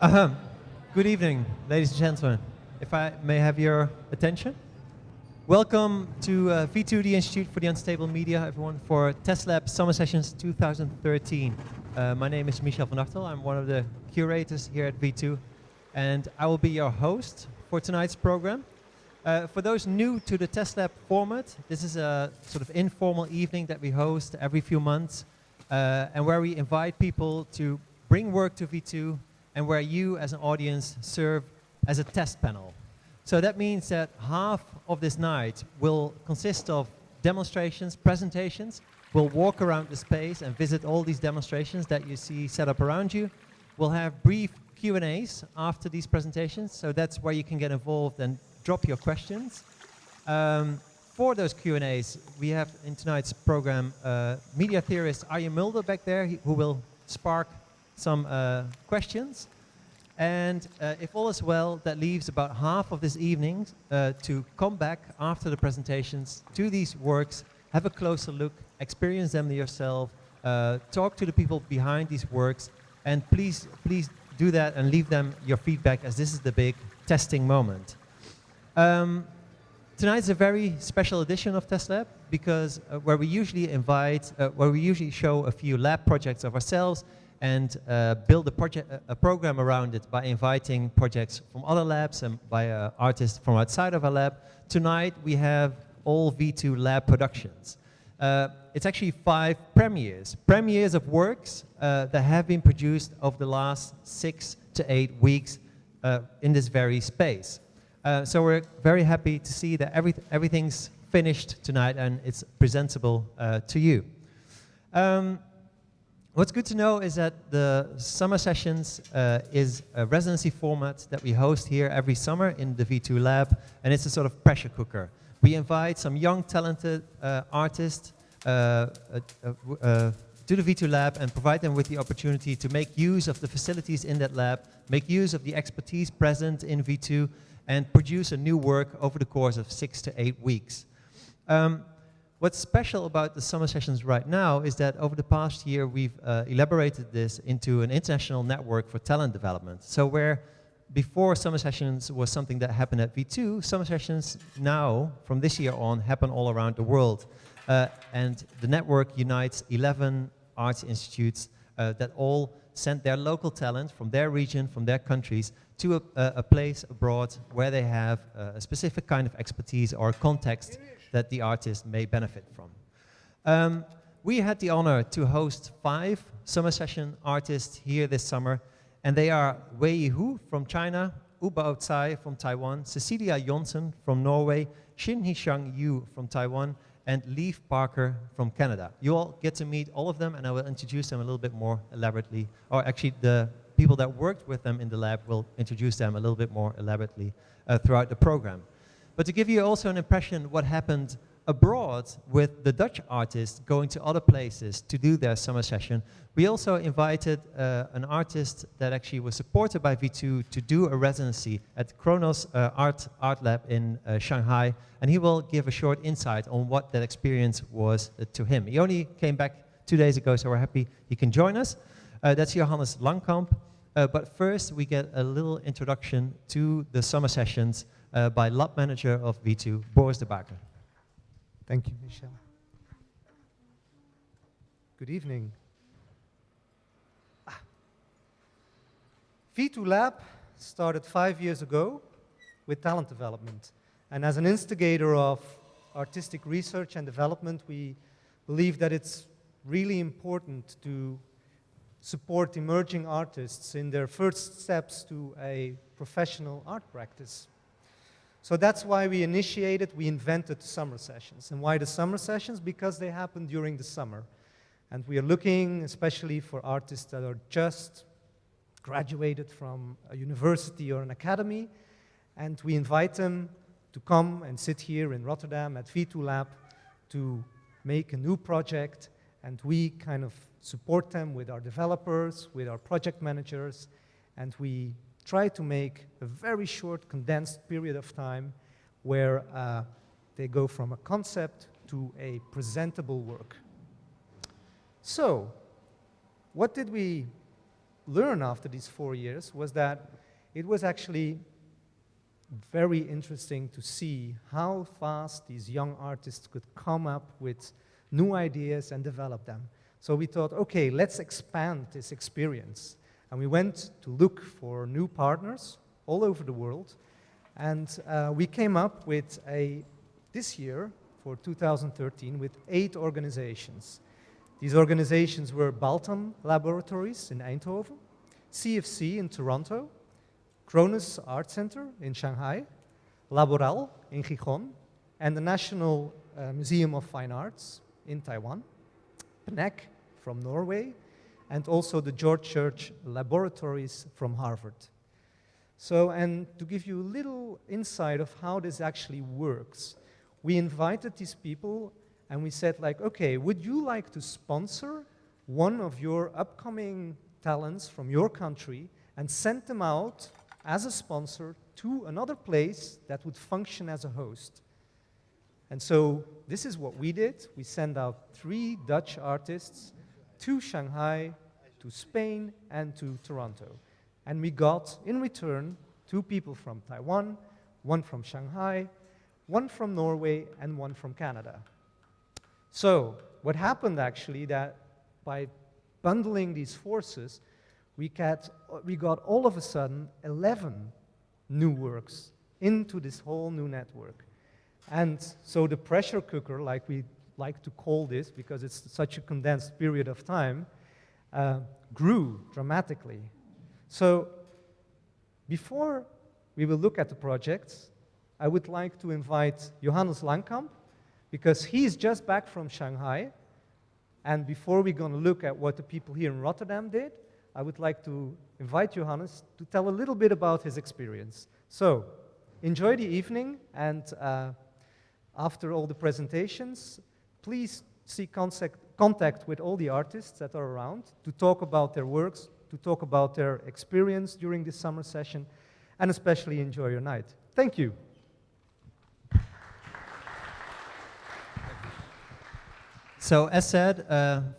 Ahem. Good evening, ladies and gentlemen. If I may have your attention. Welcome to V2, the Institute for the Unstable Media, everyone, for TestLab Summer Sessions 2013. My name is Michel van Dartel. I'm one of the curators here at V2, and I will be your host for tonight's program. For those new to the TestLab format, this is a sort of informal evening that we host every few months, and where we invite people to bring work to V2, and where you as an audience serve as a test panel. So that means that half of this night will consist of demonstrations, presentations. We'll walk around the space and visit all these demonstrations that you see set up around you. We'll have brief Q&As after these presentations, so that's where you can get involved and drop your questions. For those Q&As, we have in tonight's program media theorist Arjen Mulder back there, who will spark some questions. And if all is well, that leaves about half of this evening to come back after the presentations to these works, have a closer look, experience them yourself, talk to the people behind these works, and please do that and leave them your feedback, as this is the big testing moment. Tonight's a very special edition of TestLab because where we usually show a few lab projects of ourselves and build a program around it by inviting projects from other labs and by artists from outside of our lab. Tonight we have all V2 lab productions. It's actually 5 premieres of works that have been produced over the last 6 to 8 weeks in this very space. So we're very happy to see that everything's finished tonight and it's presentable to you. What's good to know is that the Summer Sessions is a residency format that we host here every summer in the V2 lab, and it's a sort of pressure cooker. We invite some young, talented artists to the V2 lab and provide them with the opportunity to make use of the facilities in that lab, make use of the expertise present in V2, and produce a new work over the course of 6 to 8 weeks. What's special about the Summer Sessions right now is that over the past year we've elaborated this into an international network for talent development. So where before Summer Sessions was something that happened at V2, Summer Sessions now, from this year on, happen all around the world. And the network unites 11 arts institutes that all send their local talent from their region, from their countries, to a place abroad where they have a specific kind of expertise or context that the artist may benefit from. We had the honor to host 5 Summer Session artists here this summer, and they are Weiyi from China, Ou-Bau Tsai from Taiwan, Cecilia Jonsson from Norway, Chin-Hsiang from Taiwan, and Leif from Canada. You all get to meet all of them, and I will introduce them a little bit more elaborately, or actually the people that worked with them in the lab will introduce them a little bit more elaborately throughout the program. But to give you also an impression what happened abroad with the Dutch artists going to other places to do their summer session, we also invited an artist that actually was supported by V2 to do a residency at Kronos Art Lab in Shanghai, and he will give a short insight on what that experience was to him. He only came back 2 days ago, so we're happy he can join us. That's Johannes Langkamp. But first, we get a little introduction to the summer sessions by lab manager of V2, Boris Debackere. Thank you, Michel. Good evening. V2 Lab started 5 years ago with talent development. And as an instigator of artistic research and development, we believe that it's really important to support emerging artists in their first steps to a professional art practice. So that's why we invented summer sessions. And why the summer sessions? Because they happen during the summer. And we are looking especially for artists that are just graduated from a university or an academy, and we invite them to come and sit here in Rotterdam at V2 Lab to make a new project, and we kind of support them with our developers, with our project managers, and we try to make a very short, condensed period of time where they go from a concept to a presentable work. So, what did we learn after these 4 years was that it was actually very interesting to see how fast these young artists could come up with new ideas and develop them. So we thought, okay, let's expand this experience. And we went to look for new partners all over the world. And we came up with this year, for 2013, with 8 organizations. These organizations were Baltam Laboratories in Eindhoven, CFC in Toronto, Kronos Art Center in Shanghai, Laboral in Gijón, and the National Museum of Fine Arts in Taiwan, PNEC from Norway, and also the George Church Laboratories from Harvard. So, and to give you a little insight of how this actually works, we invited these people and we said like, okay, would you like to sponsor one of your upcoming talents from your country and send them out as a sponsor to another place that would function as a host? And so this is what we did. We sent out 3 Dutch artists to Shanghai, to Spain, and to Toronto. And we got, in return, 2 people from Taiwan, 1 from Shanghai, 1 from Norway, and 1 from Canada. So what happened actually, that by bundling these forces, we got all of a sudden 11 new works into this whole new network. And so the pressure cooker, like we like to call this, because it's such a condensed period of time, grew dramatically. So before we will look at the projects, I would like to invite Johannes Langkamp, because he's just back from Shanghai. And before we're going to look at what the people here in Rotterdam did, I would like to invite Johannes to tell a little bit about his experience. So, enjoy the evening, and after all the presentations, please seek contact with all the artists that are around to talk about their works, to talk about their experience during this summer session, and especially enjoy your night. Thank you. So, as said,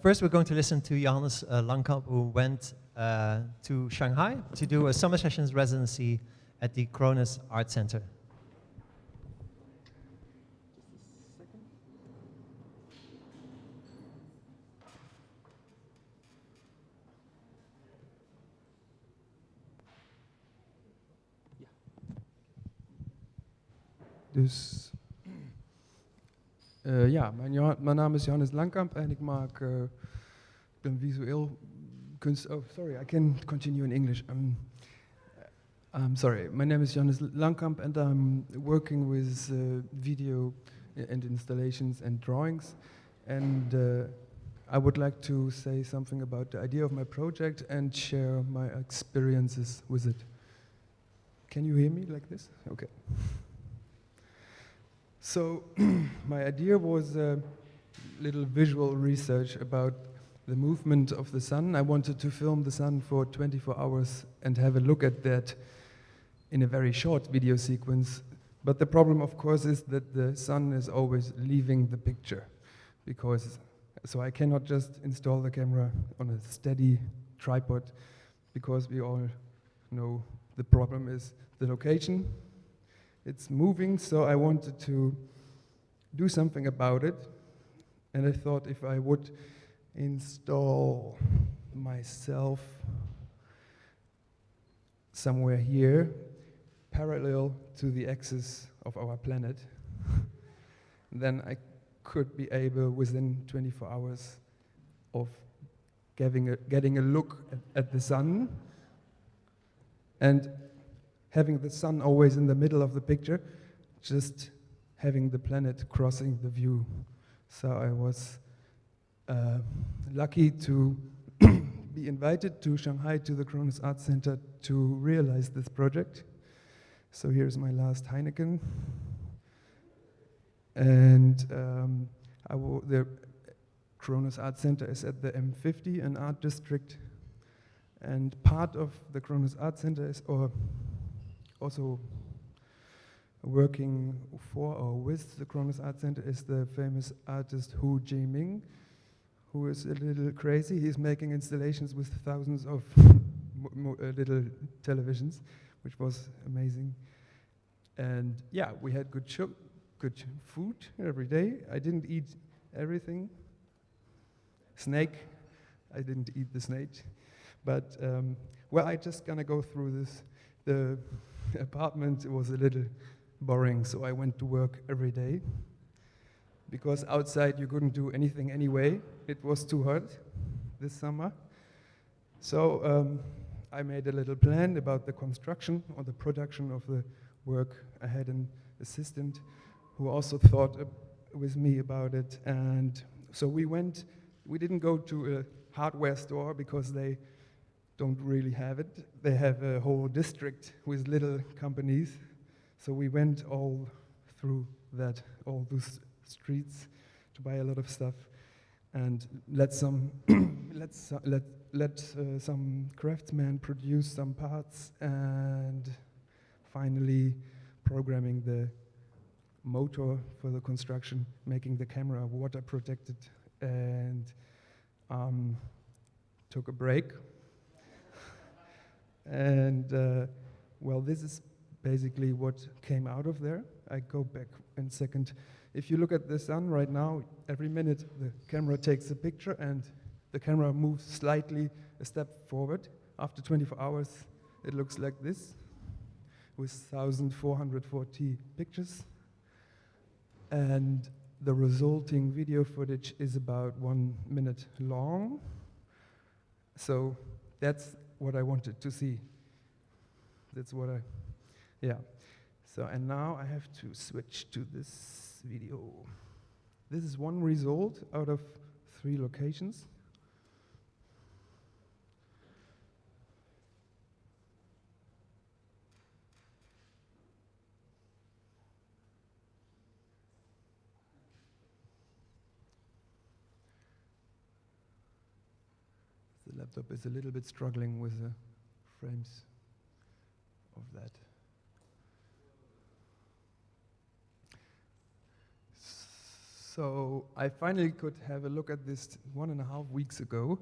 first we're going to listen to Johannes Langkamp, who went to Shanghai to do a summer sessions residency at the Kronos Art Center. Dus mijn naam is Johannes Langkamp en ik ben visueel kunst. Oh, sorry, I can continue in English. I'm sorry. My name is Johannes Langkamp and I'm working with video and installations and drawings. And I would like to say something about the idea of my project and share my experiences with it. Can you hear me like this? Okay. So my idea was a little visual research about the movement of the sun. I wanted to film the sun for 24 hours and have a look at that in a very short video sequence. But the problem, of course, is that the sun is always leaving the picture, so I cannot just install the camera on a steady tripod, because we all know the problem is the location. It's moving, so I wanted to do something about it. And I thought if I would install myself somewhere here, parallel to the axis of our planet, then I could be able, within 24 hours, of getting a look at the sun, and having the sun always in the middle of the picture, just having the planet crossing the view. So I was lucky to be invited to Shanghai to the Kronos Art Center to realize this project. So here's my last Heineken. And the Kronos Art Center is at the M50, an art district. And part of the Kronos Art Center is also working for or with the Kronos Art Center is the famous artist Hu Jiming, who is a little crazy. He's making installations with thousands of little televisions, which was amazing. And yeah, we had good food every day. I didn't eat everything. Snake, I didn't eat the snake. But, well, I just gonna go through this. The apartment was a little boring, so I went to work every day. Because outside you couldn't do anything anyway. It was too hot this summer. So I made a little plan about the construction or the production of the work. I had an assistant who also thought with me about it. And so we didn't go to a hardware store because they don't really have it. They have a whole district with little companies. So we went all through all those streets to buy a lot of stuff and let some craftsmen produce some parts, and finally programming the motor for the construction, making the camera water protected, and took a break. And well, this is basically what came out of there. I go back in a second. If you look at the sun right now, every minute the camera takes a picture and the camera moves slightly a step forward. After 24 hours, it looks like this, with 1,440 pictures. And the resulting video footage is about 1 minute long. So that's what I wanted to see. That's what yeah. So, and now I have to switch to this video. This is one result out of 3 locations. The laptop is a little bit struggling with the frames of that. So I finally could have a look at this 1.5 weeks ago.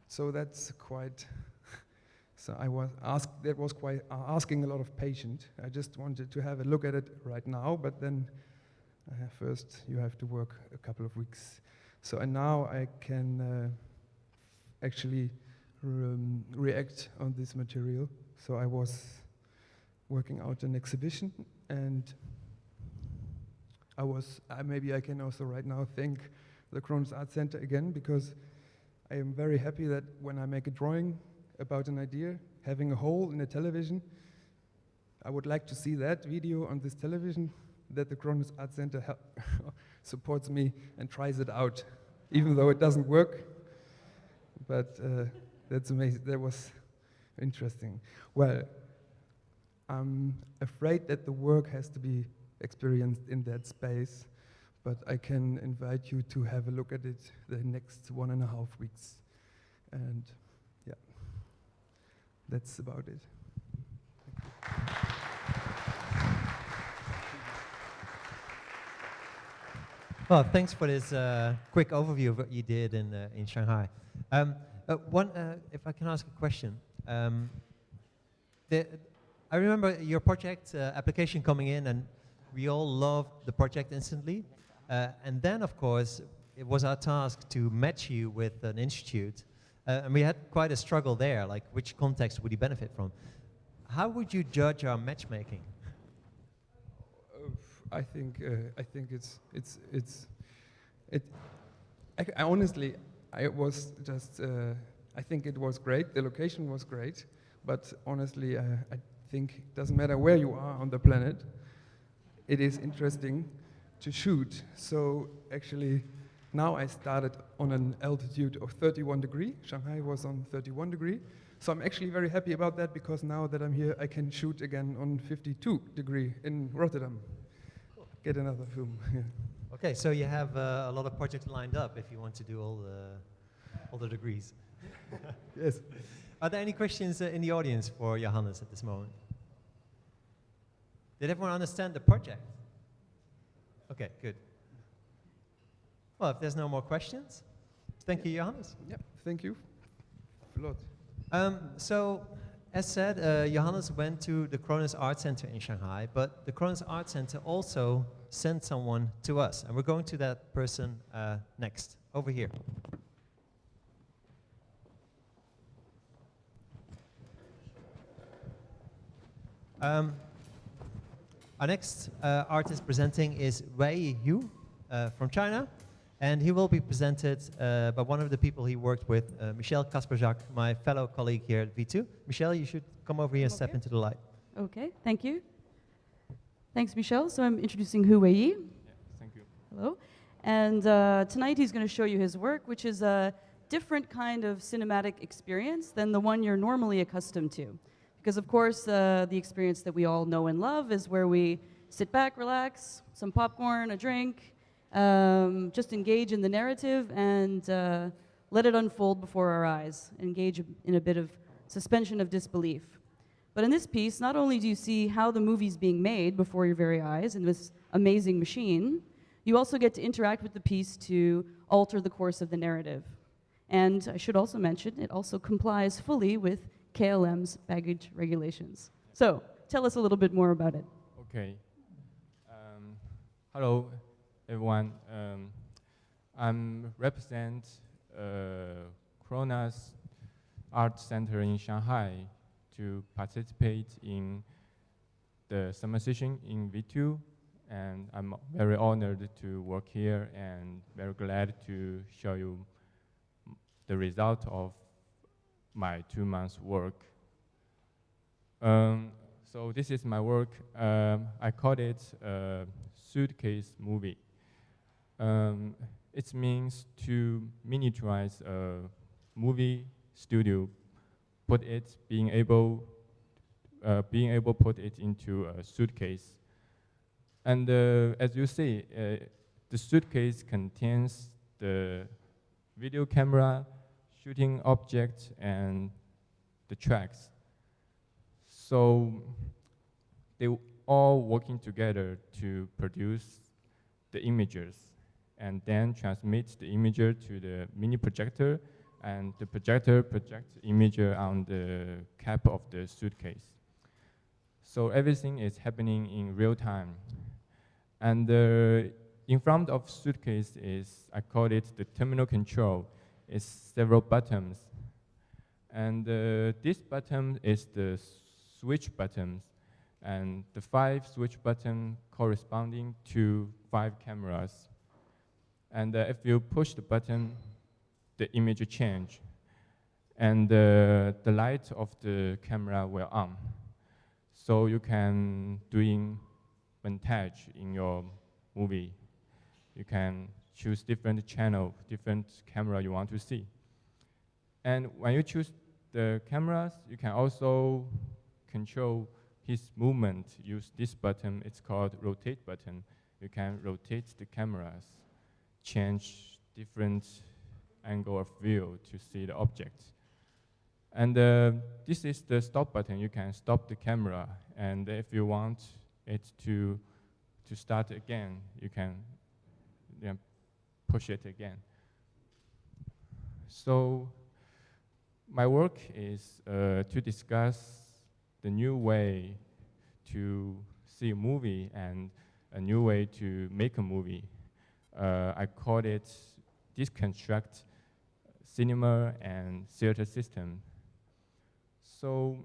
So that's quite. So I was asking a lot of patience. I just wanted to have a look at it right now, but then first you have to work a couple of weeks. So and now I can actually react on this material. So I was working out an exhibition, and maybe I can also right now thank the Kronos Art Center again, because I am very happy that when I make a drawing about an idea, having a hole in a television, I would like to see that video on this television, that the Kronos Art Center supports me and tries it out, even though it doesn't work. But that's amazing. That was interesting. Well, I'm afraid that the work has to be experienced in that space, but I can invite you to have a look at it the next 1.5 weeks. And yeah, that's about it. Well, thanks for this quick overview of what you did in Shanghai. If I can ask a question. I remember your project application coming in, and we all loved the project instantly. And then, of course, it was our task to match you with an institute. And we had quite a struggle there, like which context would you benefit from? How would you judge our matchmaking? I think honestly, I was just, I think it was great. The location was great. But honestly, I think it doesn't matter where you are on the planet. It is interesting to shoot. So actually, now I started on an altitude of 31 degrees. Shanghai was on 31 degrees. So I'm actually very happy about that, because now that I'm here, I can shoot again on 52 degrees in Rotterdam. Get another film. Yeah. Okay, so you have a lot of projects lined up if you want to do all the degrees. Yes. Are there any questions in the audience for Johannes at this moment? Did everyone understand the project? Okay, good. Well, if there's no more questions, thank you, Johannes. Yeah, thank you a lot. So, as said, Johannes went to the Kronos Art Center in Shanghai, but the Kronos Art Center also sent someone to us, and we're going to that person next, over here. Our next artist presenting is Weiyi from China, and he will be presented by one of the people he worked with, Michel Kasprzak, my fellow colleague here at V2. Michel, you should come over here and step into the light. Okay, thank you. Thanks, Michel. So I'm introducing Weiyi. Yeah, thank you. Hello. And tonight he's going to show you his work, which is a different kind of cinematic experience than the one you're normally accustomed to. Because, of course, the experience that we all know and love is where we sit back, relax, some popcorn, a drink, just engage in the narrative and let it unfold before our eyes, engage in a bit of suspension of disbelief. But in this piece, not only do you see how the movie's being made before your very eyes in this amazing machine, you also get to interact with the piece to alter the course of the narrative. And I should also mention, it also complies fully with KLM's baggage regulations. So, tell us a little bit more about it. Okay. Hello, everyone. I'm represent Kronos Art Center in Shanghai to participate in the SummerSessions in V2, and I'm very honored to work here and very glad to show you the result of my 2 months work. So this is my work. I call it a suitcase movie. It means to miniaturize a movie studio, being able put it into a suitcase. And as you see, the suitcase contains the video camera, shooting objects, and the tracks. So they all working together to produce the images and then transmit the imager to the mini projector, and the projector projects the imager on the cap of the suitcase. So everything is happening in real time. And in front of suitcase is, I call it the terminal control. It's several buttons. And this button is the switch buttons. And the 5 switch buttons corresponding to 5 cameras. And if you push the button, the image change. And the light of the camera will on. So you can doing montage in your movie. You can choose different channel, different camera you want to see. And when you choose the cameras, you can also control his movement. Use this button, it's called rotate button. You can rotate the cameras, change different angle of view to see the object. And this is the stop button. You can stop the camera, and if you want it to start again, you can push it again. So my work is to discuss the new way to see a movie and a new way to make a movie. I call it deconstruct cinema and theater system. So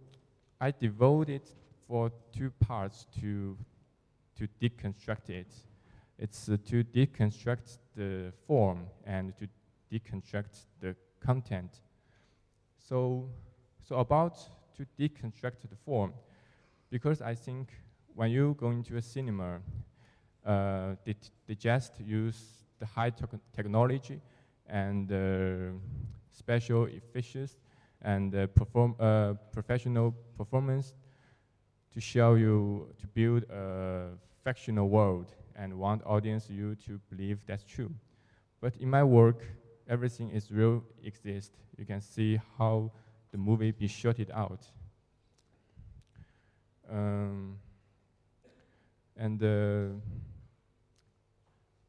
I devoted for 2 parts to deconstruct it. It's to deconstruct the form and to deconstruct the content. So about to deconstruct the form, because I think when you go into a cinema, they just use the high technology and special effects and professional performance to show you, to build a fictional world and want audience you to believe that's true. But in my work, everything is real exist. You can see how the movie be shot out.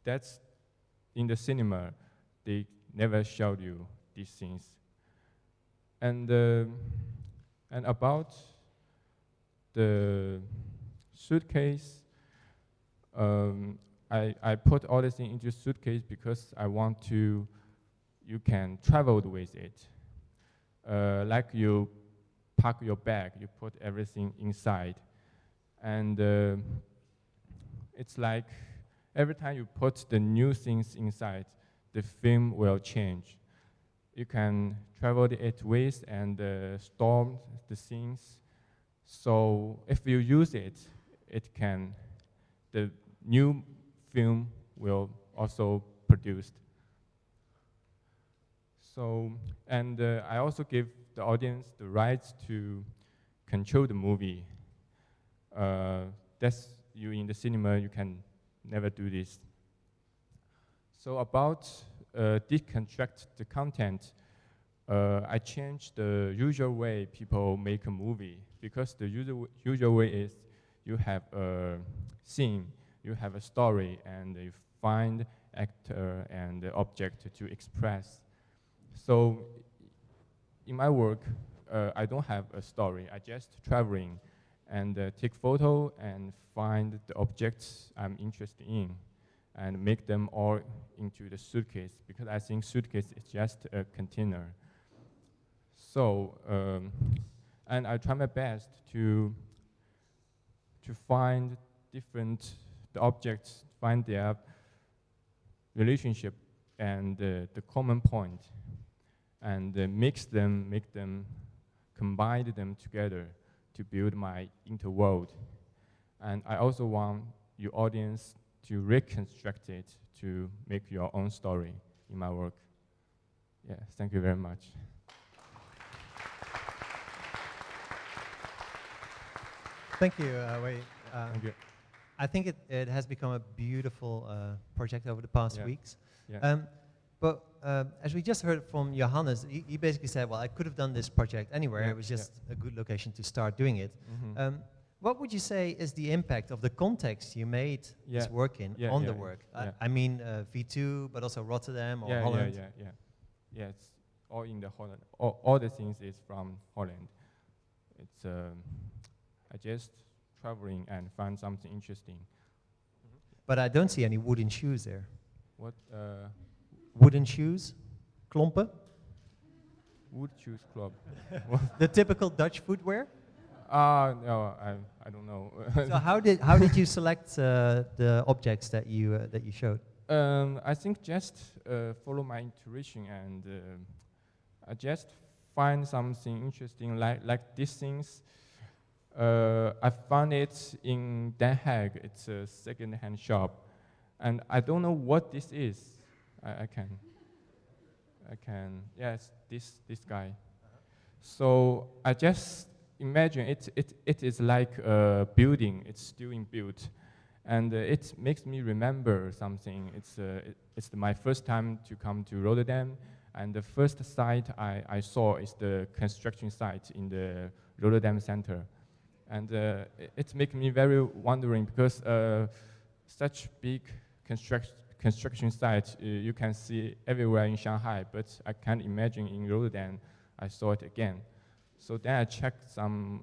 That's in the cinema, they never showed you these things. And about the suitcase, I put all this thing into suitcase because I want to, you can travel with it. Like you pack your bag, you put everything inside. And it's like every time you put the new things inside, the film will change. You can travel it with and store the things. So if you use it, the new film will also produced. So, and I also give the audience the rights to control the movie. That's you in the cinema, you can never do this. So about deconstruct the content, I changed the usual way people make a movie, because the usual way is you have a scene, you have a story, and you find actor and the object to express. So in my work, I don't have a story. I just traveling and take photo and find the objects I'm interested in and make them all into the suitcase, because I think suitcase is just a container. So, and I try my best to find different the objects, find their relationship and the common point, and make them, combine them together to build my interworld. And I also want your audience to reconstruct it to make your own story in my work. Yeah, thank you very much. Thank you, Weiyi. Thank you. I think it has become a beautiful project over the past weeks. Yeah. But as we just heard from Johannes, he basically said, well, I could have done this project anywhere. Yeah, It was just a good location to start doing it. Mm-hmm. What would you say is the impact of the context you made this work in on the work? I mean, V2, but also Rotterdam or Holland. Yeah, it's all in the Holland. All the things is from Holland. It's I just traveling and find something interesting. But I don't see any wooden shoes there. What? Wooden shoes? Klompen? Wood shoes club. The typical Dutch footwear? No, I don't know. So how did you select the objects that you showed? I think just follow my intuition, and I just find something interesting like these things. I found it in Den Haag. It's a second-hand shop, and I don't know what this is. I can. Yes, this guy. So I just imagine it is like a building. It's still in build, and it makes me remember something. It's my first time to come to Rotterdam, and the first site I saw is the construction site in the Rotterdam center, and it makes me very wondering, because such big construction site you can see everywhere in Shanghai, but I can't imagine in Rotterdam I saw it again. So then I checked some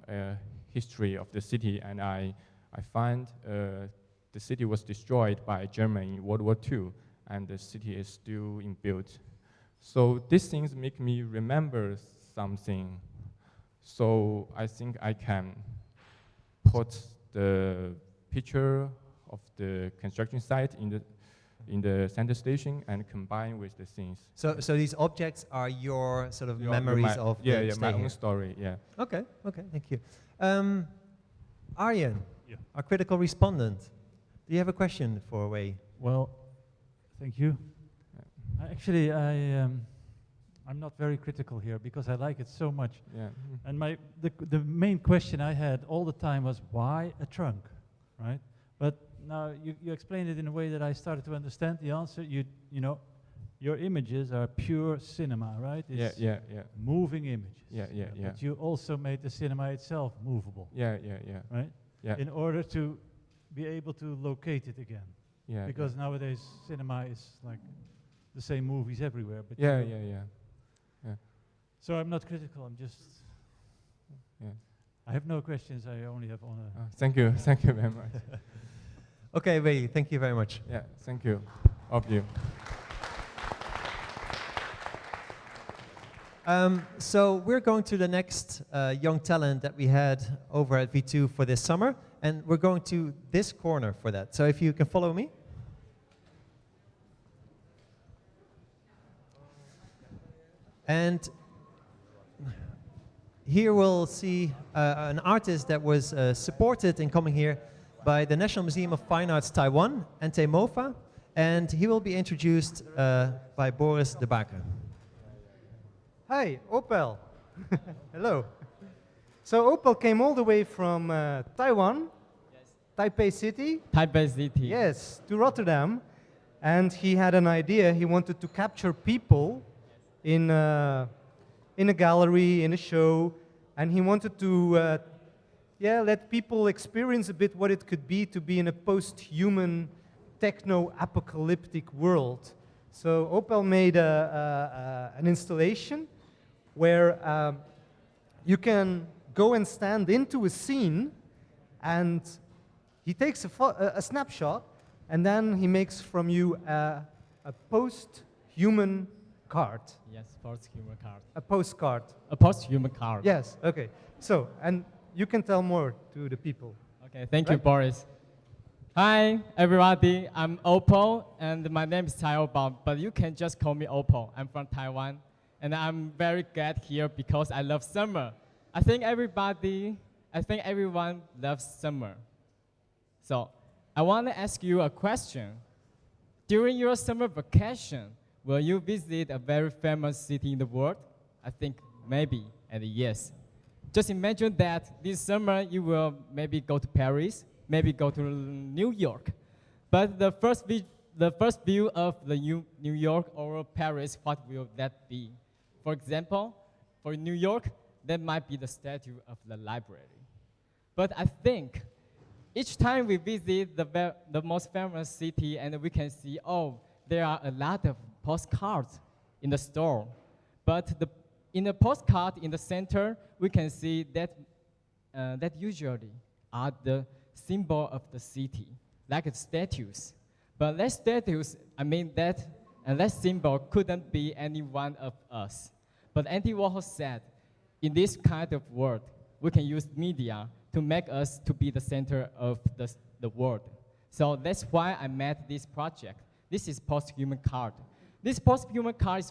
history of the city, and I find the city was destroyed by Germany in World War II, and the city is still in build. So these things make me remember something. So I think I can put the picture of the construction site in the center station and combine with the scenes. So these objects are your sort of memories of my stay own here. story. Yeah. Okay, thank you. Arjen, Yeah. our critical respondent, do you have a question for Weiyi? Well, thank you. Actually, I'm not very critical here because I like it so much. Yeah. And the main question I had all the time was, why a trunk, right? But now you explained it in a way that I started to understand the answer. You know, your images are pure cinema, right? It's Yeah. moving images. Yeah. But you also made the cinema itself movable. Yeah. Right? Yeah. In order to be able to locate it again. Yeah. Because nowadays cinema is like the same movies everywhere. But Yeah. So I'm not critical, I'm just... Yeah. I have no questions, I only have honor. Thank you very much. Okay, Weiyi, thank you very much. Yeah, thank you, all of you. So we're going to the next young talent that we had over at V2 for this summer, and we're going to this corner for that. So if you can follow me. And here we'll see an artist that was supported in coming here by the National Museum of Fine Arts Taiwan, Ante Mofa, and he will be introduced by Boris Debackere. Hi, Ou-Bau. Hello. So Ou-Bau came all the way from Taiwan, Taipei City. Taipei City. Yes, to Rotterdam, and he had an idea. He wanted to capture people in a gallery, in a show, and he wanted to let people experience a bit what it could be to be in a post-human, techno-apocalyptic world. So Ou-Bau made an installation where you can go and stand into a scene, and he takes a snapshot, and then he makes from you a post-human card. Yes, post-human card. A postcard. A post-human card. Yes, okay. So, and you can tell more to the people. Okay, thank you, Boris. Hi, everybody. I'm Ou-Bau, and my name is Tsai Ou-Bau, but you can just call me Ou-Bau. I'm from Taiwan, and I'm very glad here because I love summer. I think everyone loves summer. So, I want to ask you a question. During your summer vacation, will you visit a very famous city in the world? I think maybe, and yes. Just imagine that this summer you will maybe go to Paris, maybe go to New York. But the first view of the New York or Paris, what will that be? For example, for New York, that might be the statue of the library. But I think each time we visit the most famous city and we can see, oh, there are a lot of postcards in the store. But in the postcard in the center, we can see that that usually are the symbol of the city, like statues. But that statues, that symbol couldn't be any one of us. But Andy Warhol said, in this kind of world, we can use media to make us to be the center of the world. So that's why I made this project. This is post-human card. This post-human card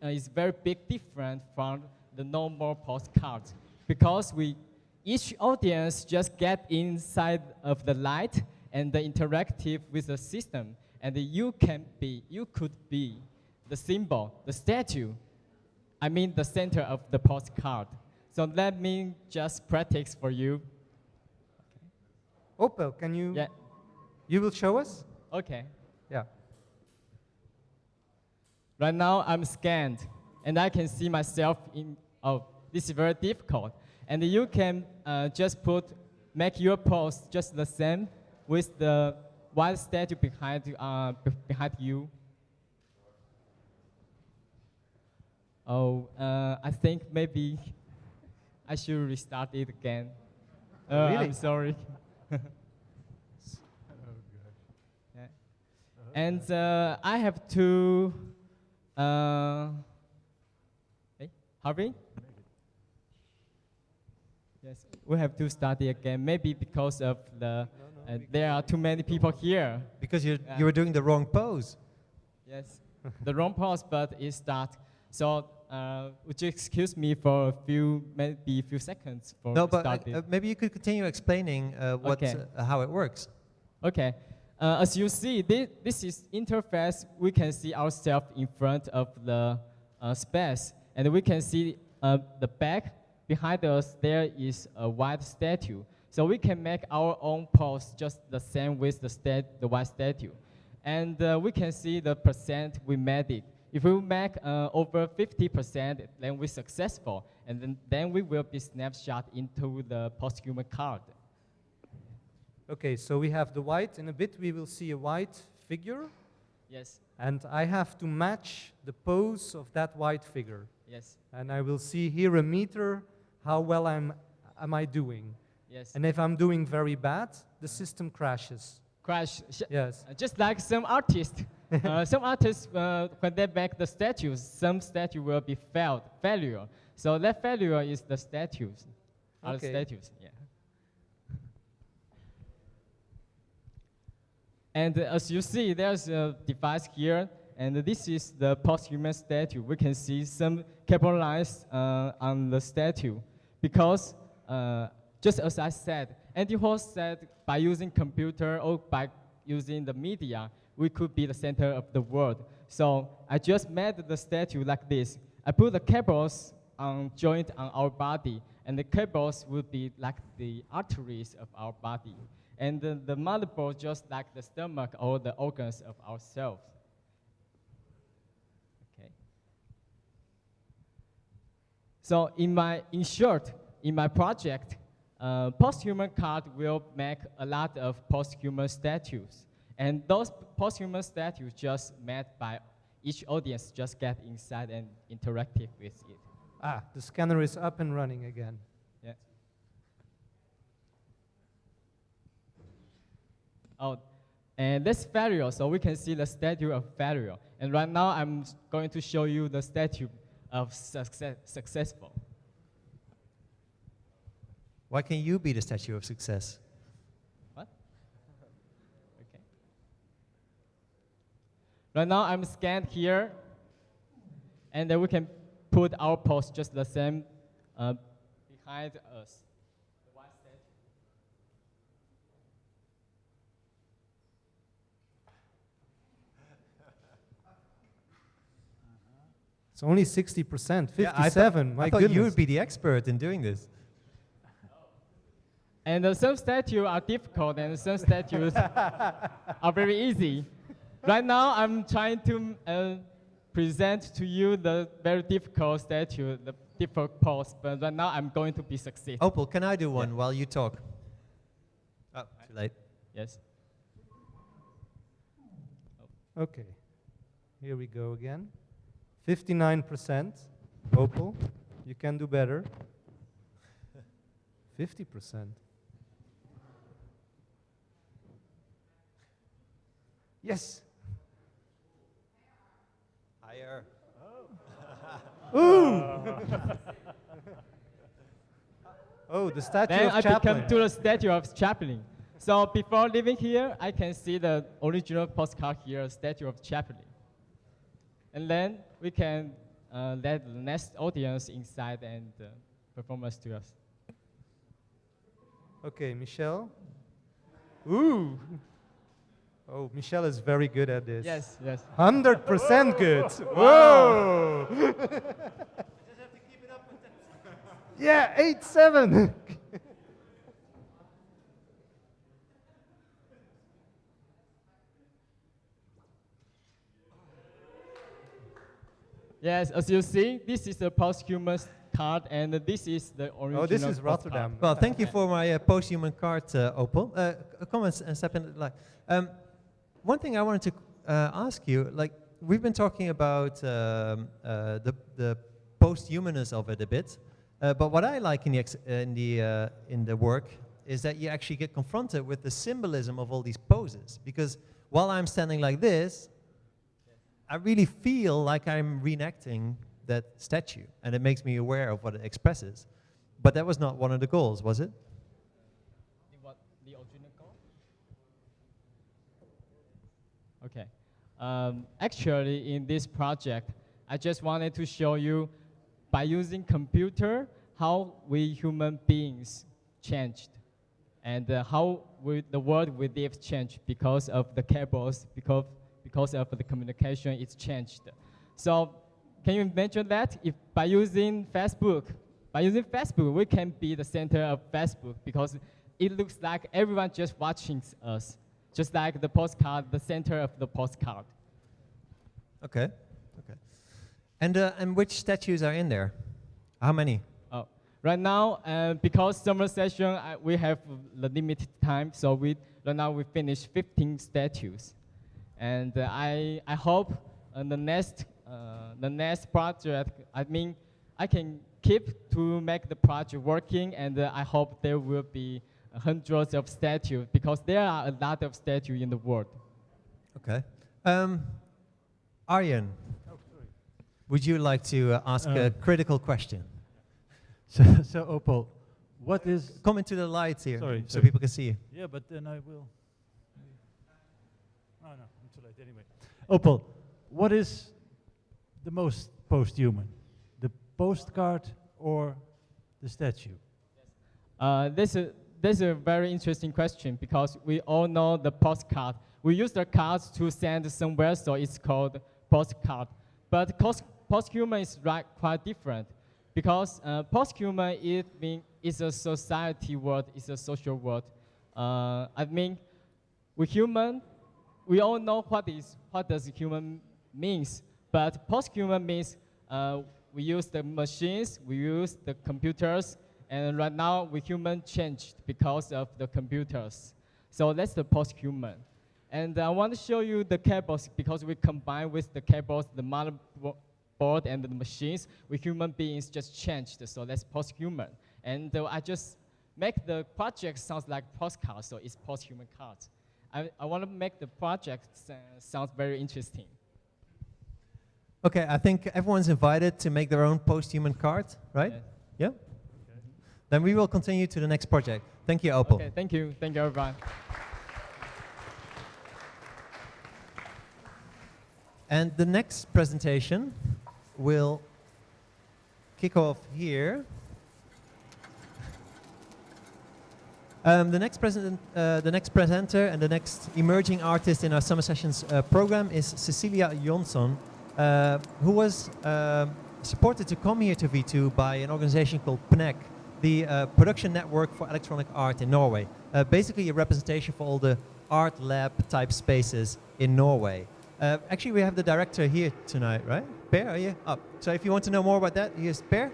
is very big different from the normal postcards because each audience just get inside of the light and the interactive with the system, and you could be the symbol, the statue, the center of the postcard. So let me just practice for you. Ou-Bau, can you? Yeah. You will show us? Okay. Yeah. Right now I'm scanned, and I can see myself in. Oh, this is very difficult. And you can just make your pose just the same with the white statue behind you. Oh, I think maybe I should restart it again. Really? I'm sorry. Yeah. And I have to. Hey, Harvey? Yes, we have to start it again. Maybe because of there are too many people here. Because you were doing the wrong pose. Yes, the wrong pose, but it starts. So would you excuse me for maybe a few seconds for starting? Maybe you could continue explaining how it works. Okay. As you see, this is interface. We can see ourselves in front of the space, and we can see the back. Behind us, there is a white statue. So we can make our own pose just the same with the white statue. And we can see the percent we made it. If we make over 50%, then we're successful. And then we will be snapshot into the post-human card. Okay, so we have the white. In a bit, we will see a white figure. Yes. And I have to match the pose of that white figure. Yes. And I will see here a meter how well am I doing. Yes. And if I'm doing very bad, the system crashes. Crash. Yes. Just like some artists. Some artists, when they make the statues, some statue will be failure. So that failure is the statues. Are the Okay. statues, yeah. And as you see, there's a device here, and this is the post-human statue. We can see some cable lines on the statue, because just as I said, Andy Hall said by using computer or by using the media, we could be the center of the world. So I just made the statue like this. I put the cables on joint on our body, and the cables would be like the arteries of our body. And the motherboard just like the stomach or the organs of ourselves. Okay. So in short, in my project, post-human card will make a lot of post-human statues. And those post-human statues just made by each audience just get inside and interactive with it. Ah, the scanner is up and running again. Yeah. Oh, and that's failure, so we can see the statue of failure. And right now I'm going to show you the statue of successful. Why can you be the statue of success? What? Okay. Right now I'm scanned here, and then we can put our post just the same behind us. The white statue. It's only 60%, 57. Yeah, I My thought goodness. you would be the expert in doing this. And some statues are difficult, and some statues are very easy. Right now, I'm trying to present to you the very difficult statue, the difficult pose, but right now I'm going to be successful. Opal, can I do one while you talk? Oh, too late. Yes. Okay, here we go again. 59%. Opal, you can do better. 50%. Yes. Higher. Oh, the statue Then of I Chaplin. become to the statue of Chaplin. So before leaving here, I can see the original postcard here, statue of Chaplin. And then we can let the next audience inside and performance to us. Okay, Michel. Ooh. Oh, Michel is very good at this. Yes, yes. 100% good. Whoa. Yeah, 8-7. Yes, as you see, this is the posthumous card, and this is the original. Oh, this is postcard. Rotterdam. Well, thank you for my post-human card, Opal. Come and step in. One thing I wanted to ask you, we've been talking about the post-humanness of it a bit, but what I like in the work is that you actually get confronted with the symbolism of all these poses. Because while I'm standing like this, I really feel like I'm reenacting that statue, and it makes me aware of what it expresses. But that was not one of the goals, was it? The original goal? Okay. Actually, in this project, I just wanted to show you, by using computer, how we human beings changed, and how the world we live changed because of the cables, because of the communication, it's changed. So, can you imagine that if by using Facebook, we can be the center of Facebook, because it looks like everyone just watching us, just like the postcard, the center of the postcard. Okay. Okay. And which statues are in there? How many? Oh, right now, because summer session, we have the limited time, so right now we finished 15 statues. And I hope the next project, I can keep to make the project working, and I hope there will be hundreds of statues, because there are a lot of statues in the world. Okay. Arjen, would you like to ask a critical question? So Ou-Bau, what is... Come into the lights here, Sorry, so sorry. people can see you. Yeah, but then I will... Oh no, I'm too late anyway. Ou-Bau, what is the most post-human? The postcard or the statue? This is a very interesting question, because we all know the postcard. We use the cards to send somewhere, so it's called postcard. But post-human is quite different, because post-human is a society word, it's a social word. We all know what does human means, but post-human means we use the machines, we use the computers, and right now we human changed because of the computers. So that's the post-human. And I want to show you the cables, because we combine with the cables, the motherboard and the machines, we human beings just changed, so that's post-human. And I just make the project sounds like postcards, so it's post-human cards. I want to make the project sound very interesting. Okay, I think everyone's invited to make their own post-human card, right? Yeah? Then we will continue to the next project. Thank you, Ou-Bau. Okay, thank you everyone. And the next presentation will kick off here. The next presenter and the next emerging artist in our Summer Sessions program is Cecilia Jonsson, who was supported to come here to V2 by an organization called PNEC, the Production Network for Electronic Art in Norway. Basically a representation for all the art lab type spaces in Norway. Actually, we have the director here tonight, right? Per, are you up? So if you want to know more about that, here's Per.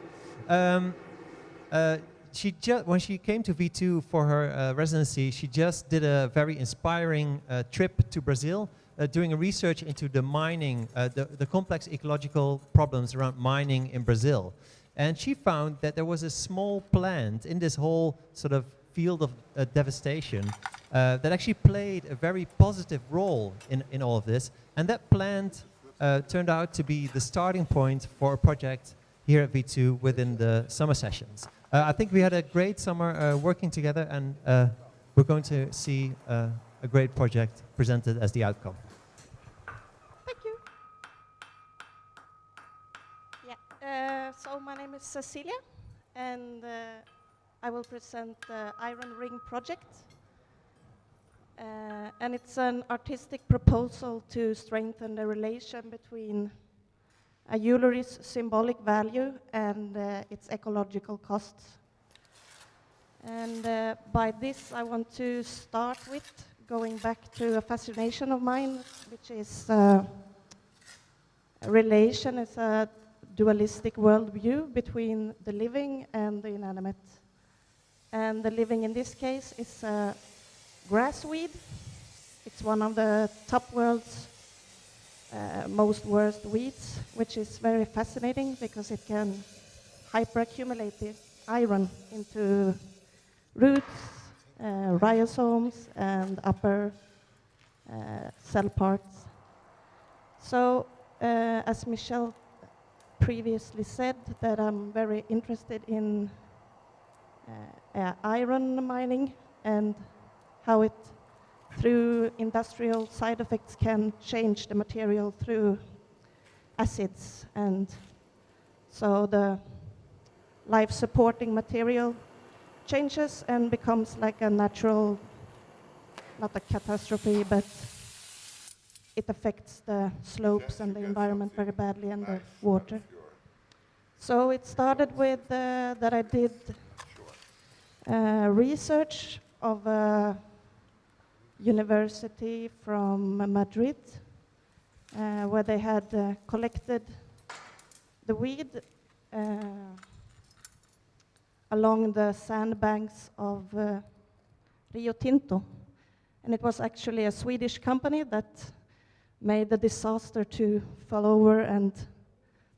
When she came to V2 for her residency, she just did a very inspiring trip to Brazil, doing a research into the mining, the complex ecological problems around mining in Brazil. And she found that there was a small plant in this whole sort of field of devastation that actually played a very positive role in all of this. And that plant turned out to be the starting point for a project here at V2 within the Summer Sessions. I think we had a great summer working together, and we're going to see a great project presented as the outcome. Thank you. Yeah, so my name is Cecilia, and I will present the Iron Ring project. And it's an artistic proposal to strengthen the relation between a jewelry's symbolic value and its ecological costs. And by this, I want to start with going back to a fascination of mine, which is relation as a dualistic worldview between the living and the inanimate. And the living in this case is grassweed. It's one of the top world's most worst weeds, which is very fascinating because it can hyperaccumulate the iron into roots, rhizomes, and upper cell parts. So, as Michel previously said, that I'm very interested in iron mining and how it, through industrial side effects, can change the material through acids. And so the life-supporting material changes and becomes like a natural, not a catastrophe, but it affects the slopes and the environment very badly and the water. So it started with that I did research of a university from Madrid, where they had collected the weed along the sandbanks of Rio Tinto. And it was actually a Swedish company that made the disaster to fall over, and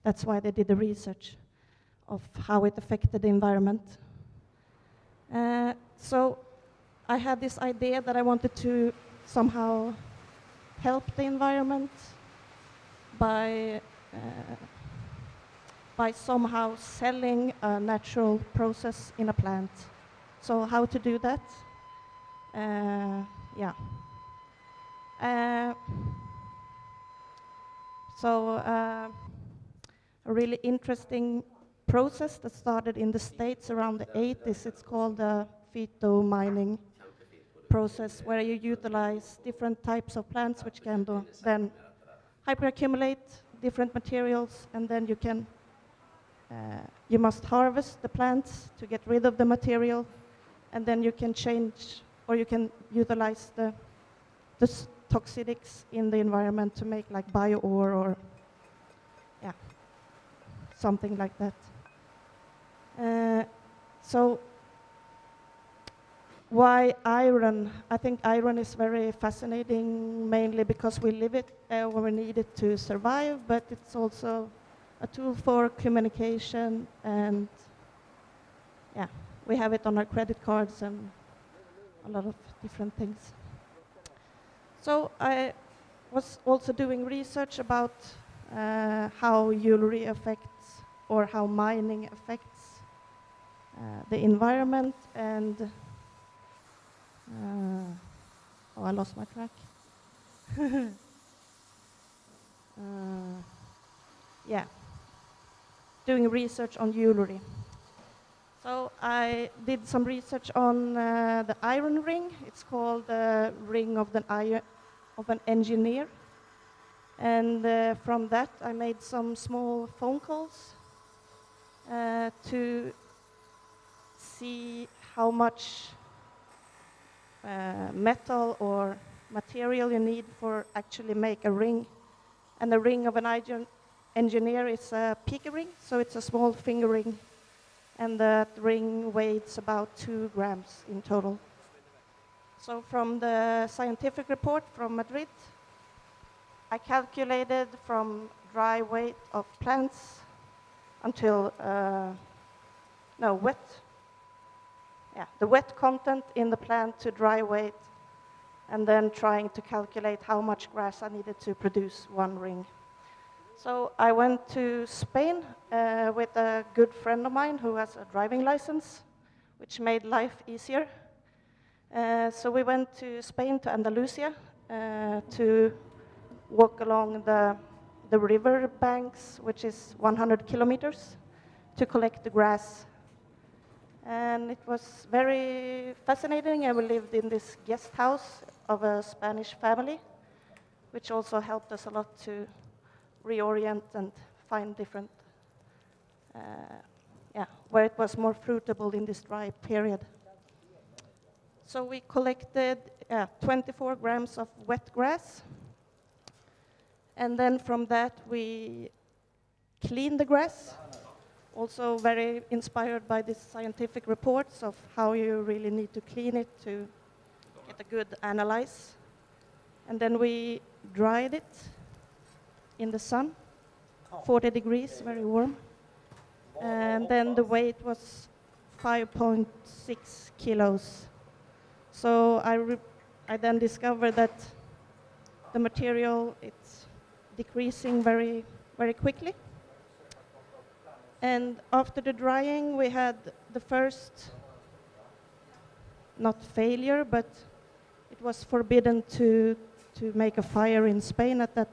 that's why they did the research of how it affected the environment. So I had this idea that I wanted to somehow help the environment by somehow selling a natural process in a plant. So how to do that? A really interesting process that started in the States around the 80s. It's called the phyto-mining process, where you utilize different types of plants which can then hyperaccumulate different materials, and then you must harvest the plants to get rid of the material, and then you can change, or you can utilize the toxics in the environment to make like bio-ore or something like that. So why iron? I think iron is very fascinating, mainly because we live it when we need it to survive, but it's also a tool for communication, and we have it on our credit cards and a lot of different things. So I was also doing research about how jewelry affects, or how mining affects the environment, and I lost my track. Doing research on jewelry. So I did some research on the iron ring. It's called the ring of an engineer. And from that I made some small phone calls to see how much metal or material you need for actually make a ring. And the ring of an engineer is a pinky ring, so it's a small finger ring. And that ring weighs about 2 grams in total. So from the scientific report from Madrid, I calculated from dry weight of plants until, wet. The wet content in the plant to dry weight, and then trying to calculate how much grass I needed to produce one ring. So I went to Spain with a good friend of mine who has a driving license, which made life easier. So we went to Spain, to Andalusia, to walk along the river banks, which is 100 kilometers, to collect the grass. And it was very fascinating, and we lived in this guest house of a Spanish family, which also helped us a lot to reorient and find different, where it was more fruitable in this dry period. So we collected 24 grams of wet grass, and then from that we cleaned the grass, also very inspired by these scientific reports of how you really need to clean it to get a good analyze. And then we dried it in the sun, 40 degrees, very warm. And then the weight was 5.6 kilos. So I then discovered that the material, it's decreasing very, very quickly. And after the drying, we had the first, not failure, but it was forbidden to make a fire in Spain at that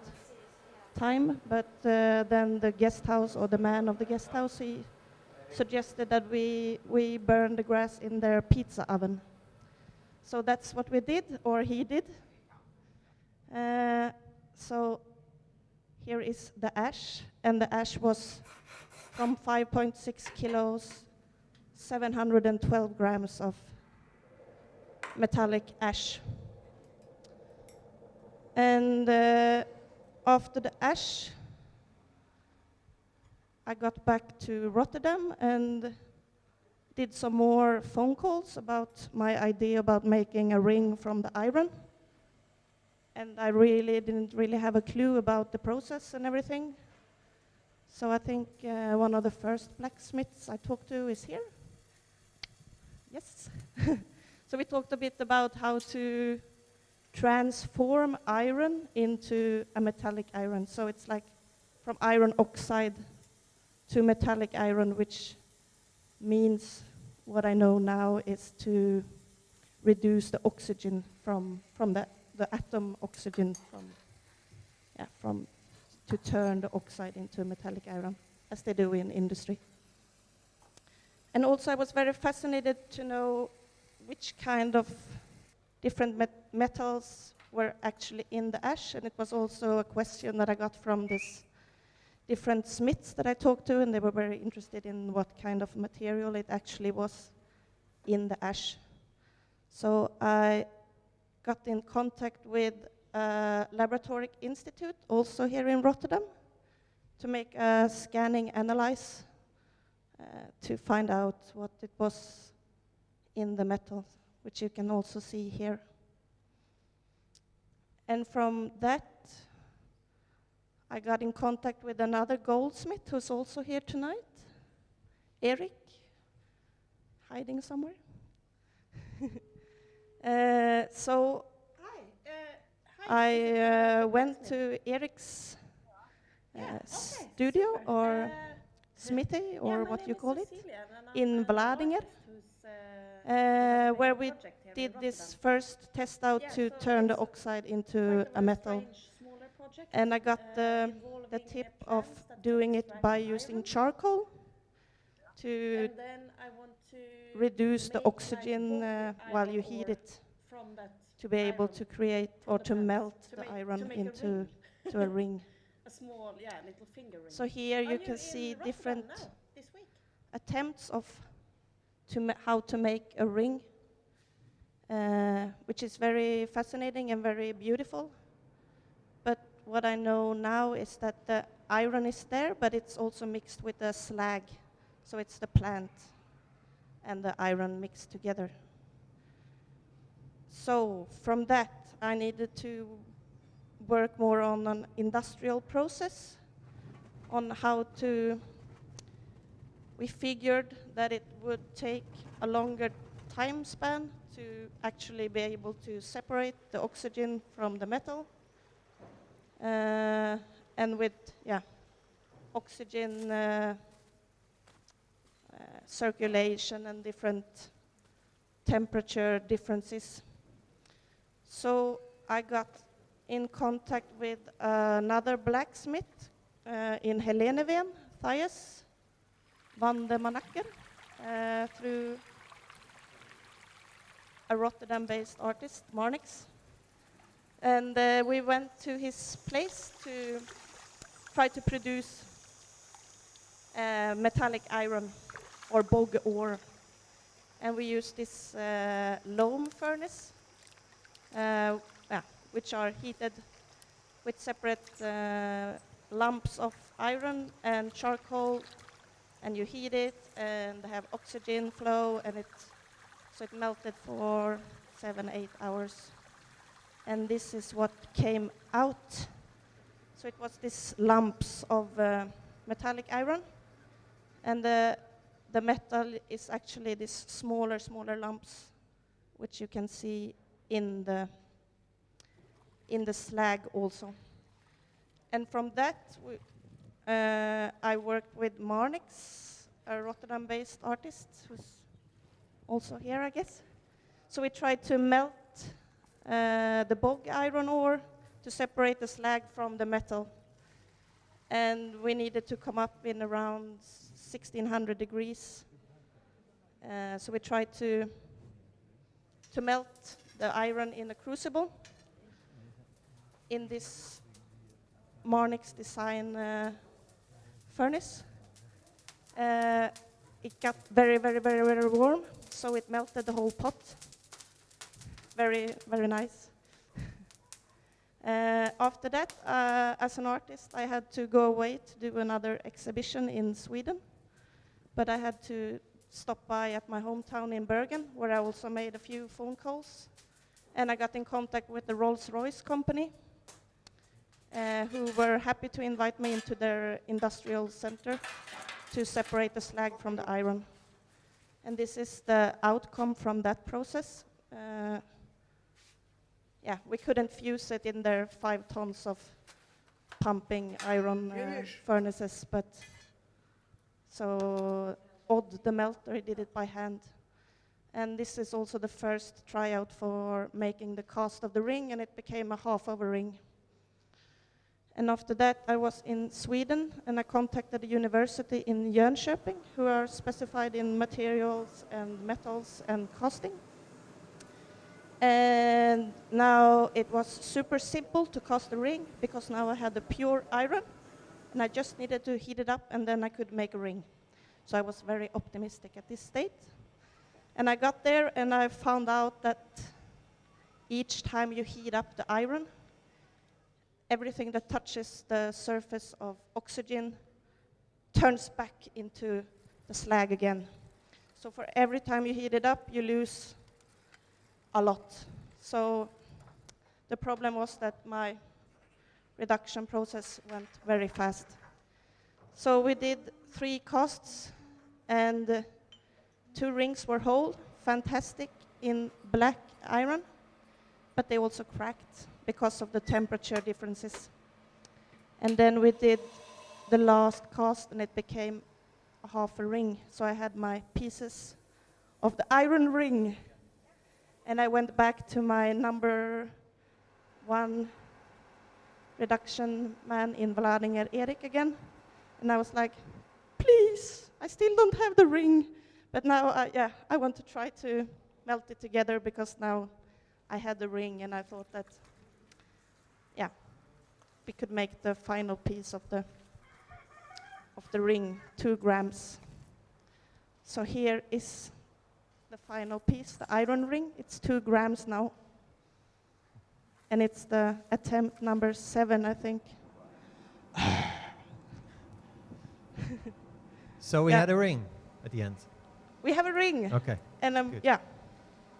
time. But then the guest house, or the man of the guest house, he suggested that we burn the grass in their pizza oven. So that's what we did, or he did. So here is the ash, and the ash was from 5.6 kilos, 712 grams of metallic ash. And after the ash, I got back to Rotterdam and did some more phone calls about my idea about making a ring from the iron. and I really didn't really have a clue about the process and everything. So I think one of the first blacksmiths I talked to is here. Yes. So we talked a bit about how to transform iron into a metallic iron. So it's like from iron oxide to metallic iron, which means what I know now is to reduce the oxygen from the atom oxygen from to turn the oxide into metallic iron, as they do in industry. And also I was very fascinated to know which kind of different metals were actually in the ash, and it was also a question that I got from this different smiths that I talked to, and they were very interested in what kind of material it actually was in the ash. So I got in contact with a laboratory institute, also here in Rotterdam, to make a scanning analysis to find out what it was in the metal, which you can also see here. And from that, I got in contact with another goldsmith who's also here tonight, Eric, hiding somewhere. So I went to Eric's studio or smithy or what you call it in Vlaardingen, where we did this first test out to turn the oxide into a metal. And I got the tip of doing it by using charcoal to reduce the oxygen while you heat it, to be able to create or to melt the iron into a ring. Little finger ring. So here you can see different attempts of how to make a ring, which is very fascinating and very beautiful. But what I know now is that the iron is there, but it's also mixed with the slag. So it's the plant and the iron mixed together. So from that, I needed to work more on an industrial process, on how to, we figured that it would take a longer time span to actually be able to separate the oxygen from the metal. And with oxygen circulation and different temperature differences. So I got in contact with another blacksmith in Heleneveen, Thijs van de Manakker, through a Rotterdam-based artist, Marnix. And we went to his place to try to produce metallic iron or bog ore. And we used this loam furnace, which are heated with separate lumps of iron and charcoal, and you heat it and have oxygen flow, and so it melted for 7-8 hours. And this is what came out. So it was these lumps of metallic iron, and the metal is actually these smaller lumps, which you can see in the slag also. And from that, I worked with Marnix, a Rotterdam-based artist, who's also here, I guess. So we tried to melt the bog iron ore to separate the slag from the metal. And we needed to come up in around 1600 degrees. So we tried to melt the iron in a crucible in this Marnix design furnace. It got very warm, so it melted the whole pot. Very nice. After that, as an artist, I had to go away to do another exhibition in Sweden. But I had to stop by at my hometown in Bergen, where I also made a few phone calls And I got in contact with the Rolls-Royce company, who were happy to invite me into their industrial center to separate the slag from the iron. And this is the outcome from that process. Yeah, we couldn't fuse it in their 5 tons of pumping iron furnaces, but so Odd, the melter, did it by hand. And this is also the first tryout for making the cast of the ring, and it became a half of a ring. And after that, I was in Sweden, and I contacted a university in Jönköping, who are specified in materials and metals and casting. And now it was super simple to cast the ring, because now I had the pure iron, and I just needed to heat it up, and then I could make a ring. So I was very optimistic at this state. And I got there, and I found out that each time you heat up the iron, everything that touches the surface of oxygen turns back into the slag again. So for every time you heat it up, you lose a lot. So the problem was that my reduction process went very fast. So we did 3 casts, and 2 rings were whole, fantastic, in black iron, but they also cracked because of the temperature differences. And then we did the last cast, and it became a half a ring. So I had my pieces of the iron ring, and I went back to my number 1 reduction man in Vladimir, Erik, again, and I was like, please, I still don't have the ring. But now, I want to try to melt it together, because now I had the ring, and I thought that, we could make the final piece of the ring 2 grams. So here is the final piece, the iron ring. It's 2 grams now, and it's the attempt number 7, I think. So we had a ring at the end. We have a ring. Okay. And Good.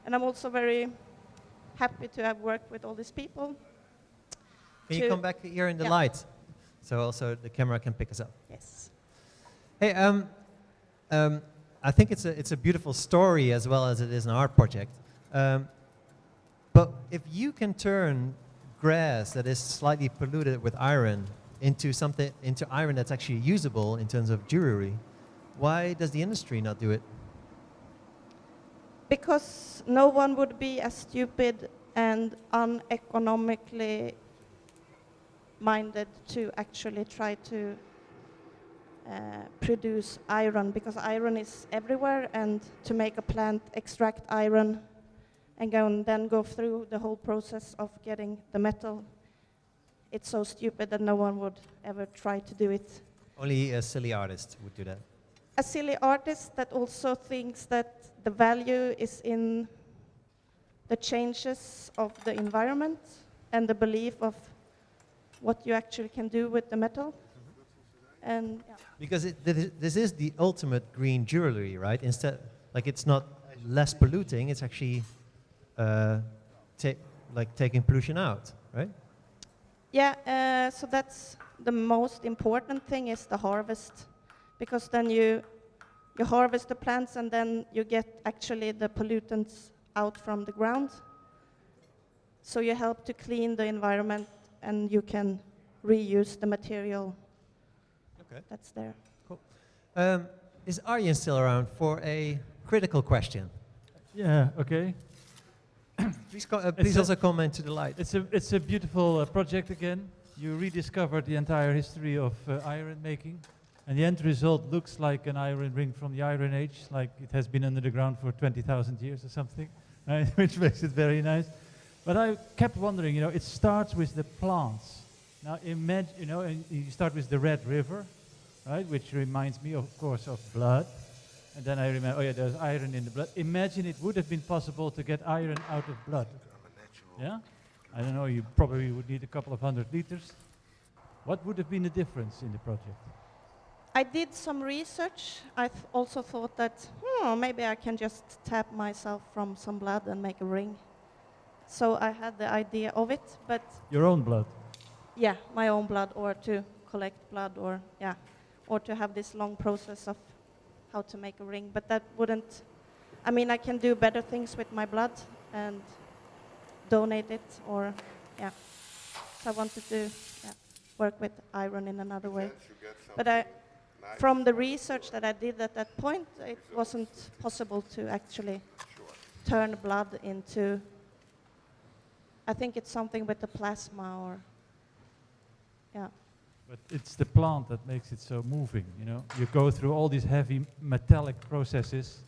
and I'm also very happy to have worked with all these people. Can you come back here in the light, so also the camera can pick us up? Yes. Hey, I think it's a beautiful story as well as it is an art project. But if you can turn grass that is slightly polluted with iron into iron that's actually usable in terms of jewelry, why does the industry not do it? Because no one would be as stupid and uneconomically minded to actually try to produce iron, because iron is everywhere, and to make a plant extract iron and then go through the whole process of getting the metal, it's so stupid that no one would ever try to do it. Only a silly artist would do that. A silly artist that also thinks that the value is in the changes of the environment and the belief of what you actually can do with the metal. And because this is the ultimate green jewelry, right? Instead, like, it's not less polluting; it's actually taking pollution out, right? Yeah. So that's the most important thing, is the harvest, because then you harvest the plants, and then you get actually the pollutants out from the ground. So you help to clean the environment, and you can reuse the material that's there. Cool. Is Arjen still around for a critical question? Yeah, okay. Please also comment to the light. It's a beautiful project again. You rediscovered the entire history of iron making, and the end result looks like an iron ring from the Iron Age, like it has been under the ground for 20,000 years or something, right? Which makes it very nice. But I kept wondering, it starts with the plants. Now imagine, and you start with the Red River, right, which reminds me, of course, of blood. And then I remember, there's iron in the blood. Imagine it would have been possible to get iron out of blood. Yeah? I don't know, you probably would need a couple of 100 liters. What would have been the difference in the project? I did some research. I also thought that, maybe I can just tap myself from some blood and make a ring. so I had the idea of it, but Your own blood. yeah, my own blood, or to collect blood, or yeah, or to have this long process of how to make a ring. But that wouldn't. I mean, I can do better things with my blood and donate it, or yeah. So I wanted to work with iron in another way. But from the research that I did at that point, it wasn't possible to actually turn blood into. I think it's something with the plasma, or yeah. But it's the plant that makes it so moving, you know. You go through all these heavy metallic processes,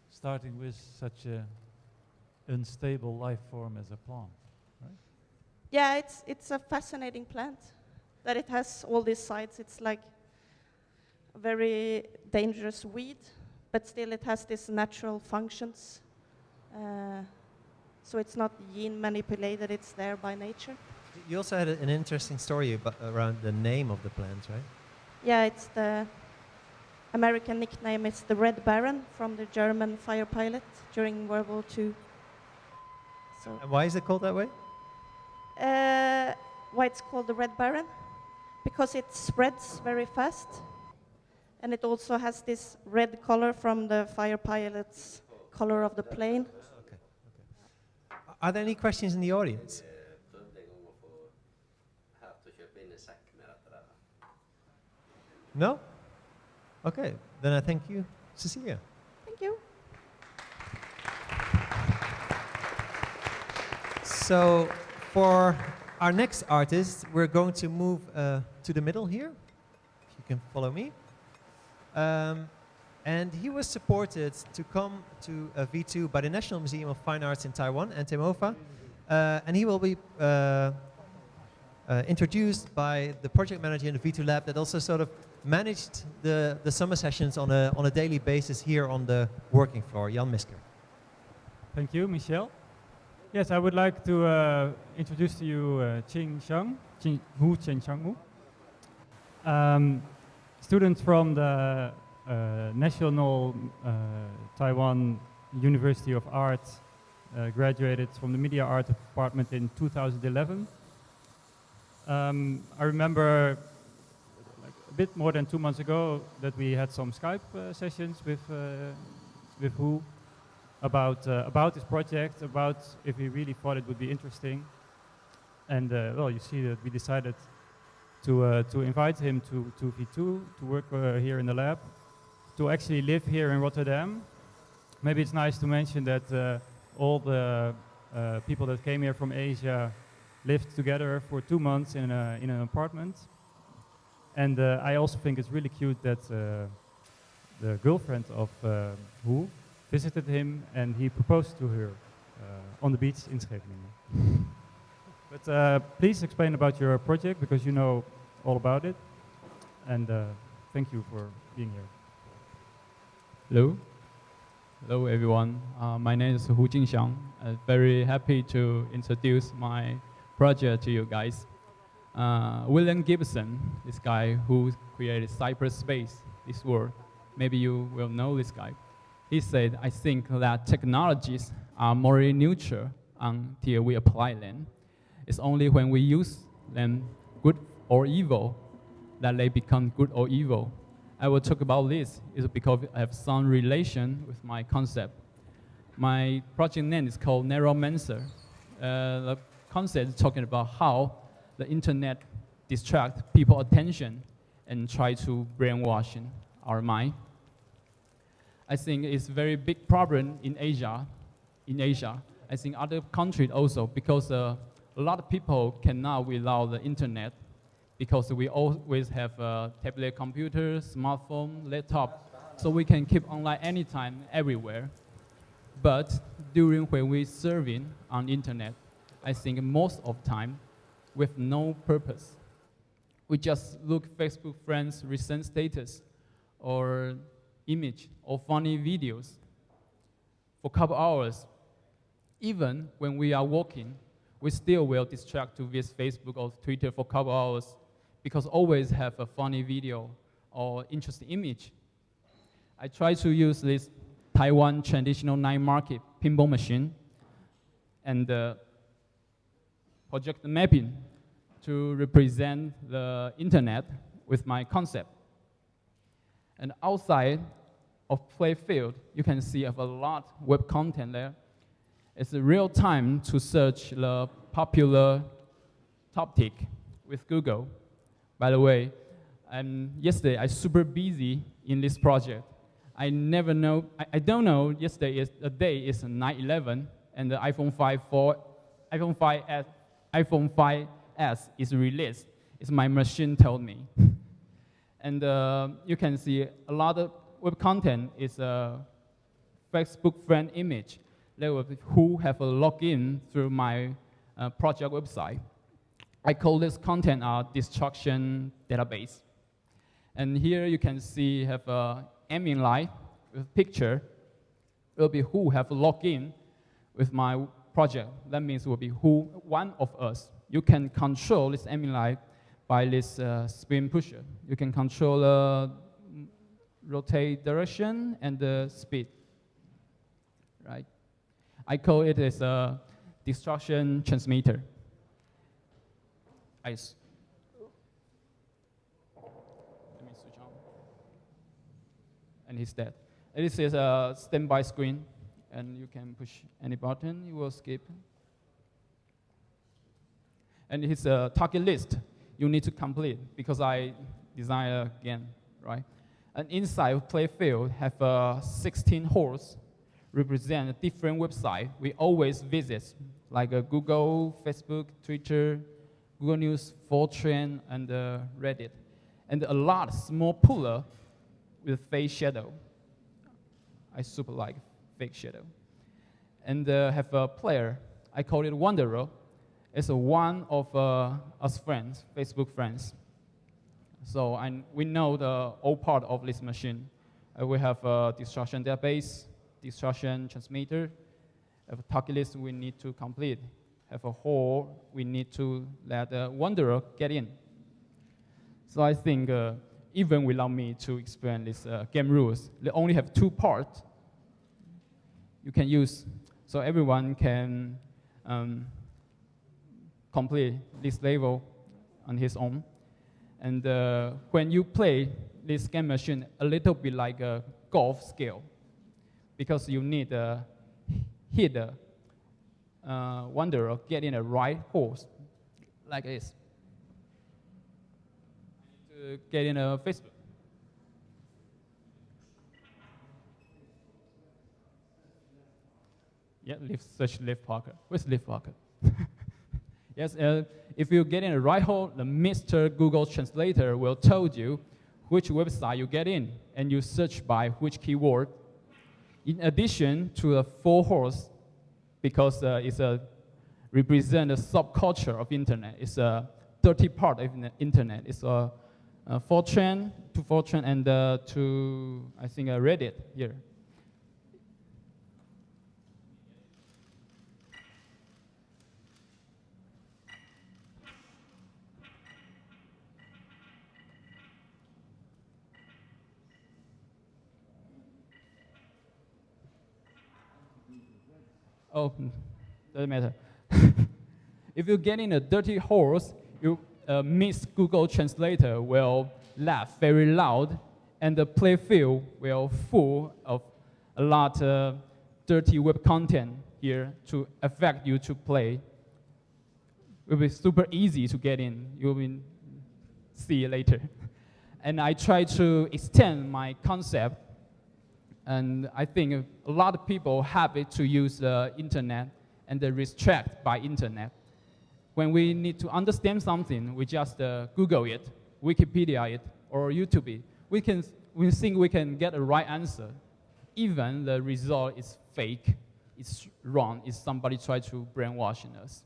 starting with such a unstable life form as a plant, right? Yeah, it's a fascinating plant, that it has all these sides. It's like a very dangerous weed, but still it has these natural functions. So it's not gene manipulated, it's there by nature. You also had an interesting story around the name of the plant, right? Yeah, it's the American nickname is the Red Baron, from the German fire pilot during World War II. So And why is it called that way? why it's called the Red Baron? Because it spreads very fast, and it also has this red color from the fire pilot's color of the plane. Okay. Are there any questions in the audience? No? Okay, then I thank you, Cecilia. Thank you. So for our next artist, we're going to move to the middle here, if you can follow me. And he was supported to come to V2 by the National Museum of Fine Arts in Taiwan, NTMOFA. And he will be introduced by the project manager in the V2 lab that also sort of managed the summer sessions on a daily basis here on the working floor, Jan Misker. Thank you, Michel. Yes, I would like to introduce to you Chin-Hsiang, Chin-Hsiang, student from the National Taiwan University of Art, graduated from the Media Art Department in 2011. I remember a bit more than 2 months ago that we had some Skype sessions with Ou about this project, about if we really thought it would be interesting. And well, you see that we decided to invite him to V2 to work here in the lab, to actually live here in Rotterdam. Maybe it's nice to mention that all the people that came here from Asia lived together for 2 months in an apartment. And I also think it's really cute that the girlfriend of Ou visited him and he proposed to her on the beach in Scheveningen. But please explain about your project, because you know all about it. And thank you for being here. Hello. Hello, everyone. My name is Chin-Hsiang. I'm very happy to introduce my project to you guys. William Gibson, this guy who created cyberspace, this world. Maybe you will know this guy. He said, I think that technologies are morally neutral until we apply them. It's only when we use them, good or evil, that they become good or evil. I will talk about this is because I have some relation with my concept. My project name is called Neuromancer. The concept is talking about how the internet distracts people's attention and try to brainwash our mind. I think it's a very big problem in Asia. I think other countries also, because a lot of people cannot without the internet, because we always have a tablet computer, smartphone, laptop, so we can keep online anytime, everywhere. But during when we surfing on internet, I think most of time with no purpose. We just look Facebook friends' recent status or image or funny videos for a couple hours. Even when we are walking, we still will distract to visit Facebook or Twitter for a couple hours because always have a funny video or interesting image. I try to use this Taiwan traditional night market pinball machine, and project mapping to represent the internet with my concept. And outside of playfield, you can see I have a lot of web content there. It's a real time to search the popular topic with Google. By the way, yesterday I was super busy in this project. I don't know, yesterday the day is 9/11 and the iPhone 5S is released. It's my machine told me. And you can see a lot of web content is a Facebook friend image. There were who have a login through my project website. I call this content a destruction database. And here you can see have a admin line with picture. It will be who have logged in with my project. That means it will be who, one of us. You can control this admin line by this spin pusher. You can control rotate direction and the speed, right? I call it as a destruction transmitter. Let me switch on. And he's dead. And this is a standby screen, and you can push any button, you will skip. And it's a target list you need to complete because I designed again, right? And inside playfield have 16 holes represent a different website we always visit, like Google, Facebook, Twitter, Google News, 4chan, and Reddit. And a lot of small puller with fake shadow. I super like fake shadow. And have a player, I call it Wanderer. It's one of us friends, Facebook friends. So we know the old part of this machine. We have a destruction database, destruction transmitter, have a target list we need to complete, have a hole we need to let the Wanderer get in. So I think even without me to explain this game rules, they only have 2 parts you can use, so everyone can complete this level on his own. And when you play this game machine, a little bit like a golf skill, because you need to hit the Wanderer, get in the right hole, like this. To get in a Facebook. Yeah, search Leif Parker. Where's Leif Parker? Yes, if you get in the right hole, the Mr. Google Translator will tell you which website you get in, and you search by which keyword. In addition to the 4 holes, because it's represent a subculture of internet. It's a dirty part of the internet. It's a 4chan and to I think Reddit here. Oh, doesn't matter. If you get in a dirty holes, you miss Google Translator will laugh very loud, and the playfield will full of a lot of dirty web content here to affect you to play. It will be super easy to get in. You will see it later. And I try to extend my concept. And I think a lot of people happy to use the internet and they restrict by internet. When we need to understand something, we just Google it, Wikipedia it, or YouTube it. We think we can get a right answer. Even the result is fake, it's wrong, it's somebody try to brainwash us.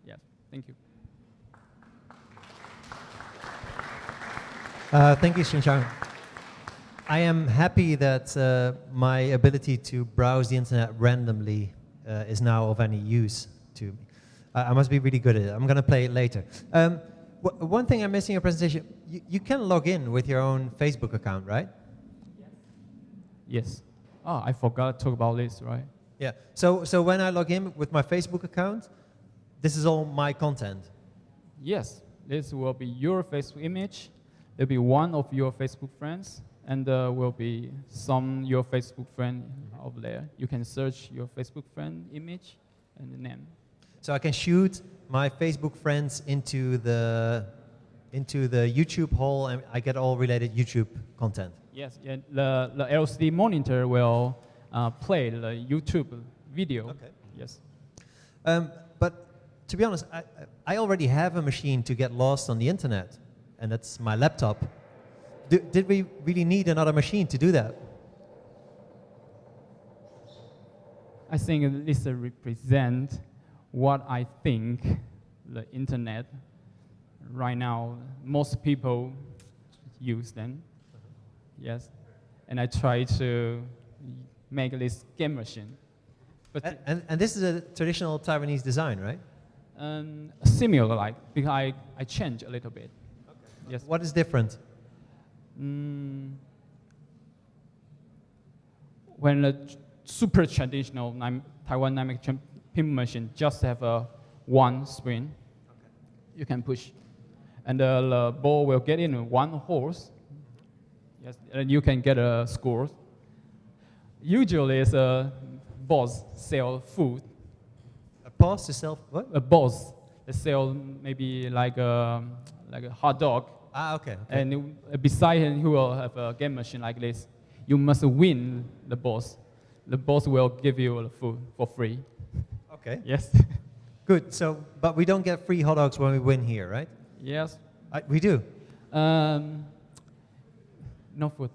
Yeah, thank you. Thank you, Chin-Hsiang. I am happy that my ability to browse the internet randomly is now of any use to me. I must be really good at it. I'm going to play it later. One thing I'm missing in your presentation, you can log in with your own Facebook account, right? Yes. Oh, I forgot to talk about this, right? Yeah. So when I log in with my Facebook account, this is all my content. Yes, this will be your Facebook image. There'll be one of your Facebook friends, and there will be some your Facebook friend over there. You can search your Facebook friend image and the name. So I can shoot my Facebook friends into the YouTube hole, and I get all related YouTube content. Yes, yeah, the LCD monitor will play the YouTube video. Okay. Yes. But to be honest, I already have a machine to get lost on the internet, and that's my laptop. Did we really need another machine to do that? I think this represents what I think the internet right now, most people use them. Yes. And I try to make this game machine. But and this is a traditional Taiwanese design, right? Similar, like, because I change a little bit. Okay. Yes. What is different? When the super traditional Taiwan dynamic pin machine just have one screen, okay, you can push, and the ball will get in one horse. Yes, and you can get a score. Usually, it's a boss sell food. A boss to sell what? A boss. They sell maybe like a hot dog. Ah, okay. And beside him, he will have a game machine like this. You must win the boss. The boss will give you the food for free. Okay. Yes. Good. So, but we don't get free hot dogs when we win here, right? Yes. We do. No food.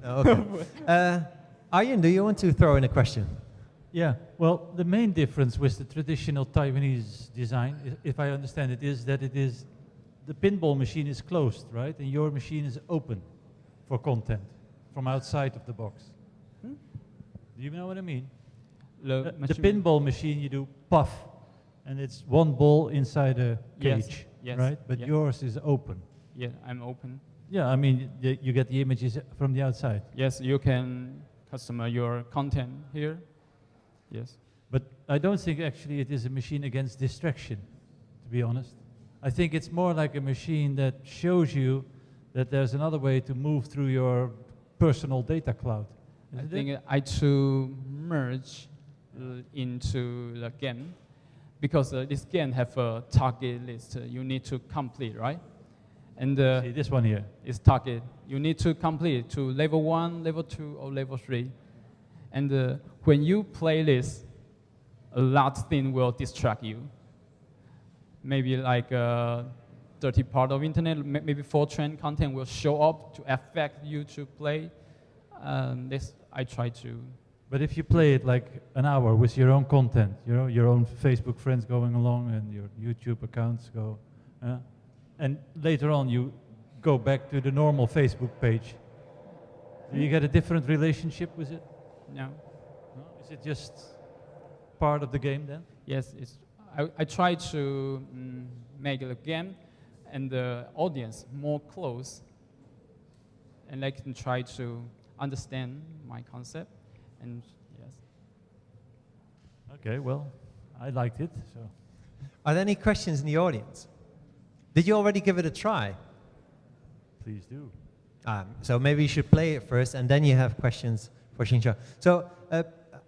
No, okay. Arjen, do you want to throw in a question? Yeah, well, the main difference with the traditional Taiwanese design, if I understand it, is that the pinball machine is closed, right? And your machine is open for content from outside of the box. Do you know what I mean? The pinball machine, you do puff, and it's one ball inside a cage, yes, right? But yours is open. Yeah, I'm open. Yeah, I mean, you get the images from the outside. Yes, you can customize your content here. Yes. But I don't think actually it is a machine against distraction, to be honest. I think it's more like a machine that shows you that there's another way to move through your personal data cloud. I think I to merge into the game, because this game have a target list you need to complete, right? And see this one here is target. You need to complete to level 1, level 2, or level 3. And when you play this, a lot of things will distract you. Maybe like dirty part of internet, maybe Fortran content will show up to affect you to play. This I try to. But if you play it like an hour with your own content, you know, your own Facebook friends going along and your YouTube accounts go, and later on you go back to the normal Facebook page, do you get a different relationship with it? No. No? Is it just part of the game then? Yes, I try to make the game and the audience more close, and they can try to understand my concept. And yes. Okay, well, I liked it. So, are there any questions in the audience? Did you already give it a try? Please do. So maybe you should play it first, and then you have questions for Chin-Hsiang. So,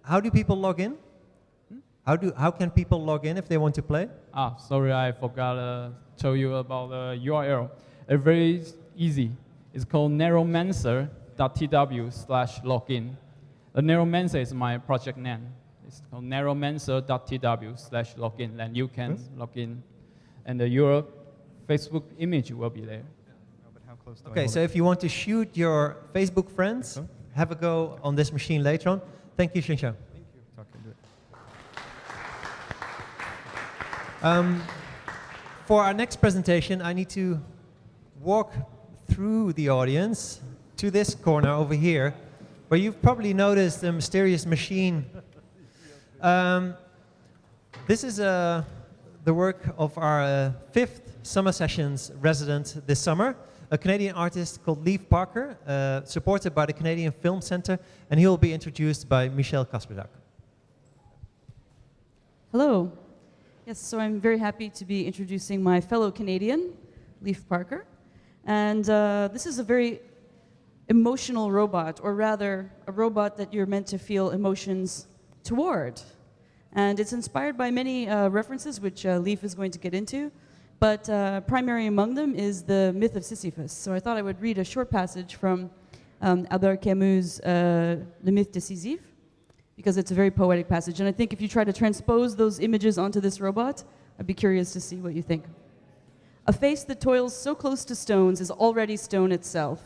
how do people log in? How can people log in if they want to play? Sorry, I forgot to tell you about the URL. It's very easy. It's called narrowmancer.tw/login. The Narrowmancer is my project name. It's called narrowmancer.tw/login, and you can log in, and your Facebook image will be there. Okay, so if you want to shoot your Facebook friends, have a go on this machine later on. Thank you, Chin-Hsiang. Thank you. For our next presentation, I need to walk through the audience to this corner over here, where you've probably noticed a mysterious machine. This is the work of our 5th SummerSessions resident this summer, a Canadian artist called Leif Parker, supported by the Canadian Film Centre, and he will be introduced by Michel Kasprzak. Hello. Yes, so I'm very happy to be introducing my fellow Canadian, Leif Parker. And this is a very emotional robot, or rather, a robot that you're meant to feel emotions toward. And it's inspired by many references, which Leif is going to get into, but primary among them is the myth of Sisyphus. So I thought I would read a short passage from Albert Camus' Le Mythe de Sisyphe, because it's a very poetic passage. And I think if you try to transpose those images onto this robot, I'd be curious to see what you think. A face that toils so close to stones is already stone itself.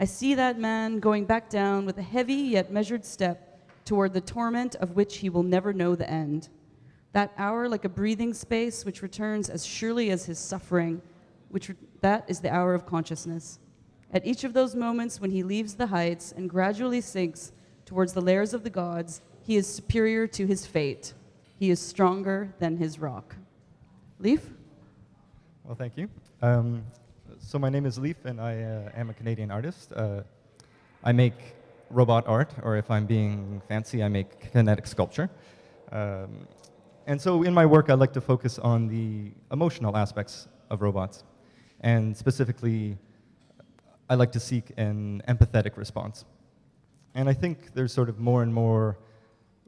I see that man going back down with a heavy yet measured step toward the torment of which he will never know the end. That hour like a breathing space which returns as surely as his suffering, that is the hour of consciousness. At each of those moments when he leaves the heights and gradually sinks towards the lairs of the gods, he is superior to his fate. He is stronger than his rock. Leif? Well, thank you. So my name is Leif, and I am a Canadian artist. I make robot art, or if I'm being fancy, I make kinetic sculpture. And so in my work, I like to focus on the emotional aspects of robots. And specifically, I like to seek an empathetic response. And I think there's sort of more and more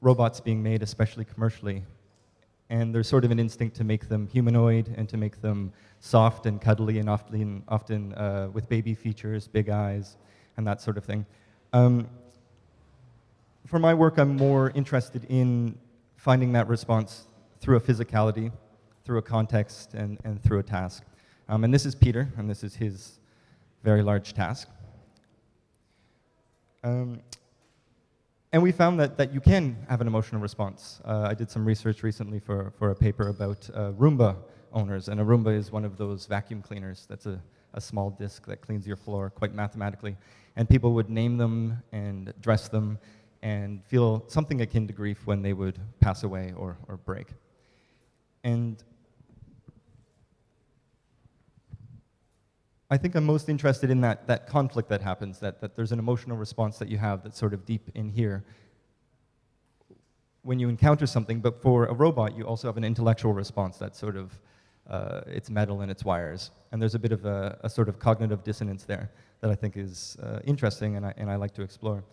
robots being made, especially commercially. And there's sort of an instinct to make them humanoid and to make them soft and cuddly and often with baby features, big eyes, and that sort of thing. For my work, I'm more interested in finding that response through a physicality, through a context, and through a task. And this is Peter, and this is his very large task. And we found that you can have an emotional response. I did some research recently for a paper about Roomba owners, and a Roomba is one of those vacuum cleaners that's a small disc that cleans your floor quite mathematically. And people would name them and dress them and feel something akin to grief when they would pass away or break. And I think I'm most interested in that conflict that happens, that there's an emotional response that you have that's sort of deep in here when you encounter something. But for a robot, you also have an intellectual response that's sort of, it's metal and it's wires. And there's a bit of a sort of cognitive dissonance there that I think is interesting and I like to explore.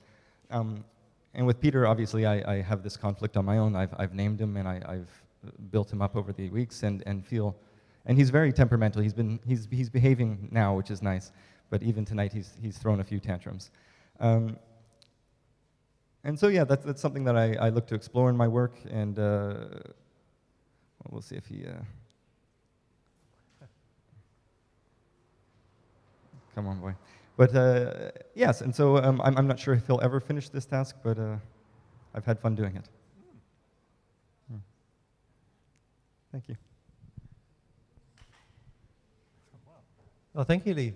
And with Peter, obviously, I have this conflict on my own. I've named him and I've built him up over the weeks and feel. And he's very temperamental. He's behaving now, which is nice. But even tonight, he's thrown a few tantrums. And so yeah, that's something that I look to explore in my work. And we'll see if he. Come on, boy. But yes, and so I'm not sure if he'll ever finish this task, but I've had fun doing it. Thank you. Well, thank you, Leif.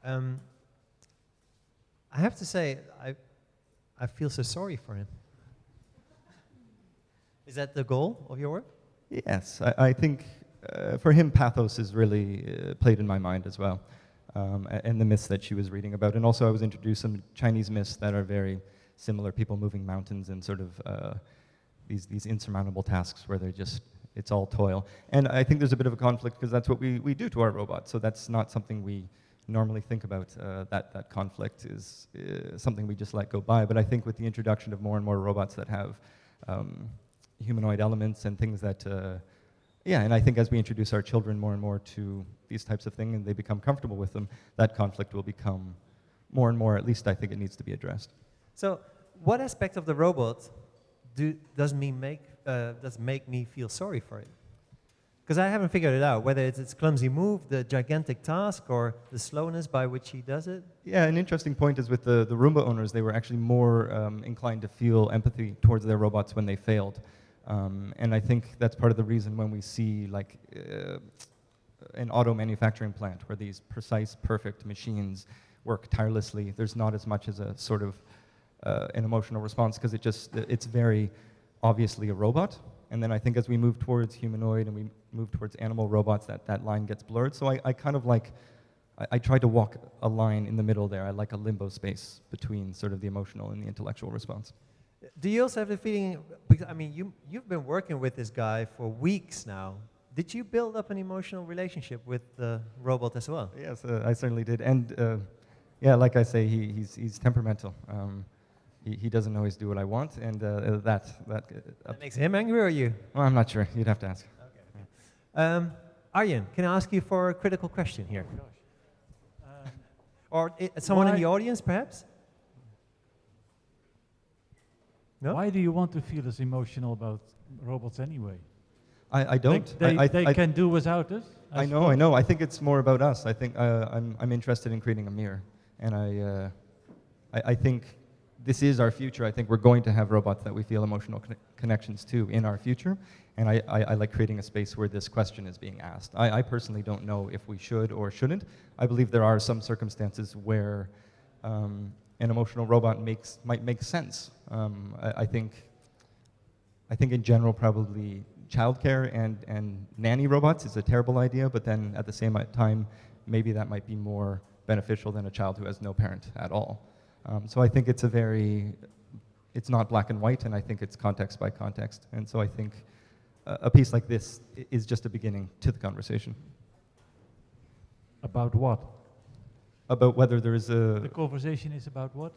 I have to say, I feel so sorry for him. Is that the goal of your work? Yes, I think for him, pathos is really played in my mind as well, and the myths that she was reading about. And also I was introduced some Chinese myths that are very similar, people moving mountains and sort of these insurmountable tasks where they're just, it's all toil. And I think there's a bit of a conflict because that's what we do to our robots. So that's not something we normally think about. That conflict is something we just let go by. But I think with the introduction of more and more robots that have humanoid elements and things that, yeah, and I think as we introduce our children more and more to these types of things and they become comfortable with them, that conflict will become more and more, at least I think it needs to be addressed. So what aspect of the robot does make me feel sorry for it? Because I haven't figured it out, whether it's its clumsy move, the gigantic task, or the slowness by which he does it. Yeah, an interesting point is with the Roomba owners, they were actually more inclined to feel empathy towards their robots when they failed. And I think that's part of the reason when we see like an auto manufacturing plant where these precise, perfect machines work tirelessly, there's not as much as a sort of an emotional response because it's very obviously a robot. And then I think as we move towards humanoid and we move towards animal robots, that line gets blurred. So I kind of like, I try to walk a line in the middle there. I like a limbo space between sort of the emotional and the intellectual response. Do you also have the feeling, because I mean, you've been working with this guy for weeks now. Did you build up an emotional relationship with the robot as well? Yes, I certainly did. And yeah, like I say, he's temperamental. He doesn't always do what I want, and that makes him angry, or you? Well, I'm not sure. You'd have to ask. Okay. Arjen, can I ask you for a critical question here? Or someone in the audience, perhaps? No? Why do you want to feel as emotional about robots anyway? I don't. They can do without us. I know. I think it's more about us. I think I'm interested in creating a mirror, and I think this is our future. I think we're going to have robots that we feel emotional connections to in our future, and I like creating a space where this question is being asked. I personally don't know if we should or shouldn't. I believe there are some circumstances where an emotional robot might make sense. I think in general probably childcare and nanny robots is a terrible idea, but then at the same time, maybe that might be more beneficial than a child who has no parent at all. So I think it's not black and white, and I think it's context by context. And so I think a piece like this is just a beginning to the conversation. About what? About whether there is The conversation is about what?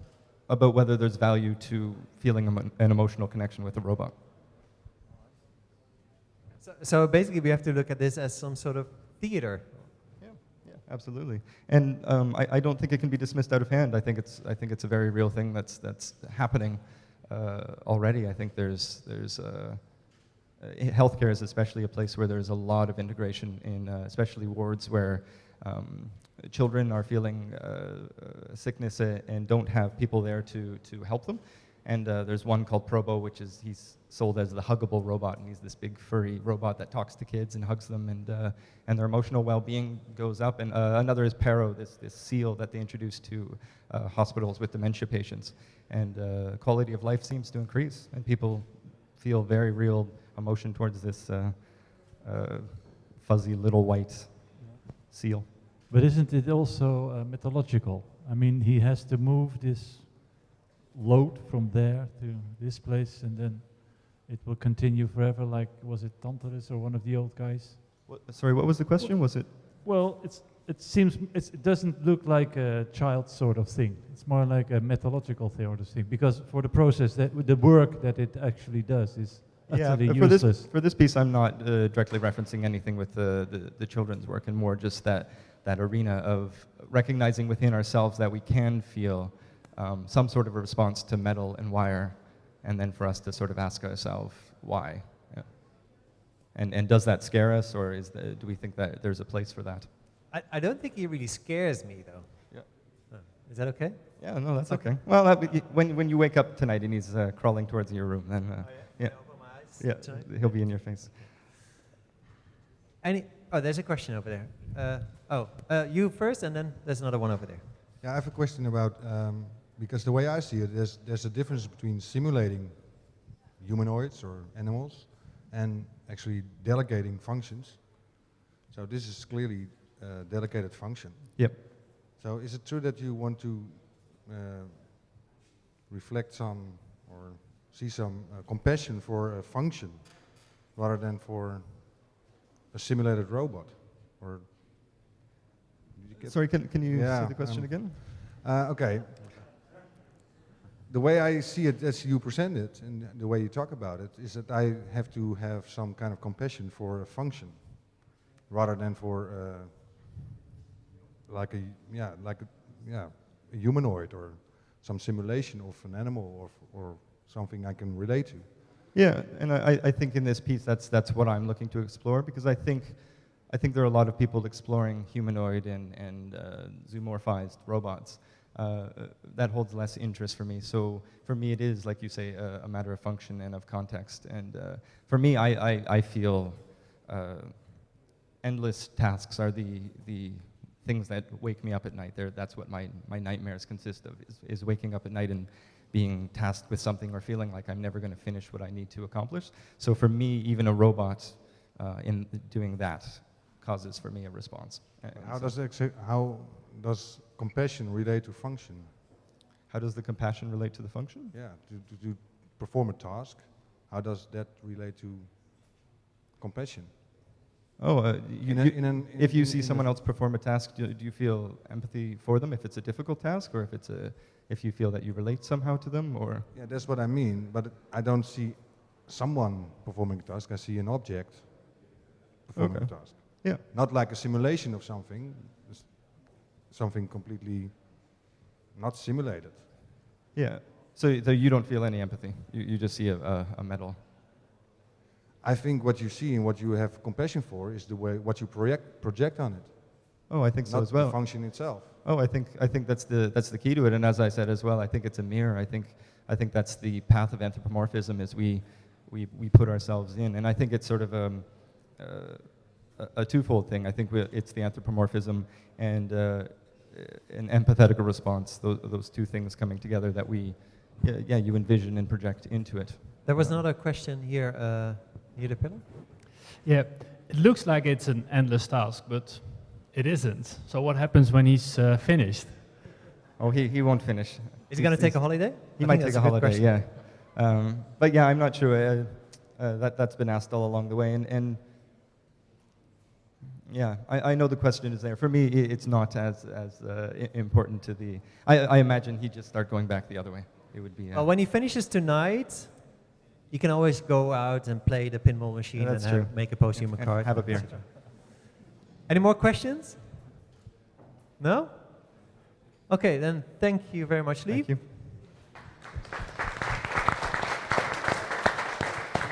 About whether there's value to feeling an emotional connection with a robot. So basically, we have to look at this as some sort of theater. Yeah, absolutely. And I don't think it can be dismissed out of hand. I think it's a very real thing that's happening already. I think there's healthcare is especially a place where there's a lot of integration in, especially wards where children are feeling sickness and don't have people there to help them. And there's one called Probo, which is he's sold as the huggable robot, and he's this big furry robot that talks to kids and hugs them, and their emotional well-being goes up. And another is Pero, this seal that they introduced to hospitals with dementia patients, and quality of life seems to increase, and people feel very real emotion towards this fuzzy little white seal. But isn't it also mythological? I mean, he has to move this load from there to this place, and then it will continue forever, like, was it Tantalus or one of the old guys? Sorry, what was the question? Was it? Well, it doesn't look like a child sort of thing. It's more like a mythological sort of thing, because for the process, the work that it actually does is utterly useless. For this piece, I'm not directly referencing anything with the children's work, and more just that arena of recognizing within ourselves that we can feel some sort of a response to metal and wire, and then for us to sort of ask ourselves why. Yeah. And does that scare us, or do we think that there's a place for that? I don't think he really scares me, though. Yeah. Is that okay? Yeah, no, that's okay. Well, when you wake up tonight and he's crawling towards your room, then Can I open my eyes? Yeah, he'll be in your face. There's a question over there. You first, and then there's another one over there. Yeah, I have a question about, because the way I see it, there's a difference between simulating humanoids or animals and actually delegating functions. So this is clearly a delegated function. Yep. So is it true that you want to reflect some or see some compassion for a function rather than for a simulated robot? Or sorry, can you say the question again? Okay. The way I see it as you present it and the way you talk about it is that I have to have some kind of compassion for a function rather than for a humanoid or some simulation of an animal or something I can relate to. Yeah, and I think in this piece that's what I'm looking to explore, because I think there are a lot of people exploring humanoid and zoomorphized robots. That holds less interest for me. So for me, it is, like you say, a matter of function and of context. And for me, I feel endless tasks are the things that wake me up at night. That's what my nightmares consist of, is waking up at night and being tasked with something or feeling like I'm never going to finish what I need to accomplish. So for me, even a robot in doing that causes for me a response. How does compassion relate to function? How does the compassion relate to the function? Yeah, to perform a task, how does that relate to compassion? Oh, if you see in someone else perform a task, do you feel empathy for them if it's a difficult task, or if you feel that you relate somehow to them, or? Yeah, that's what I mean. But I don't see someone performing a task. I see an object performing a task. Yeah. Not like a simulation of something. Something completely not simulated. Yeah. So you don't feel any empathy. You just see a metal. I think what you see and what you have compassion for is the way what you project on it. Oh, I think so as well. Not the function itself. Oh, I think that's the key to it. And as I said as well, I think it's a mirror. I think that's the path of anthropomorphism, is we put ourselves in. And I think it's sort of a twofold thing. I think it's the anthropomorphism and an empathetic response. Those two things coming together that you envision and project into it. There was another question here. Here, the pillar. Yeah, it looks like it's an endless task, but it isn't. So what happens when he's finished? Oh, he won't finish. Is he going to take a holiday? He might take a holiday, yeah. But yeah, I'm not sure. That's been asked all along the way, and yeah, I know the question is there. For me, it's not as important to the. I imagine he'd just start going back the other way. It would be. Well, when he finishes tonight, you can always go out and play the pinball machine and make a post-human card. Have a beer. Any more questions? No? Okay, then thank you very much, Leif. Thank you.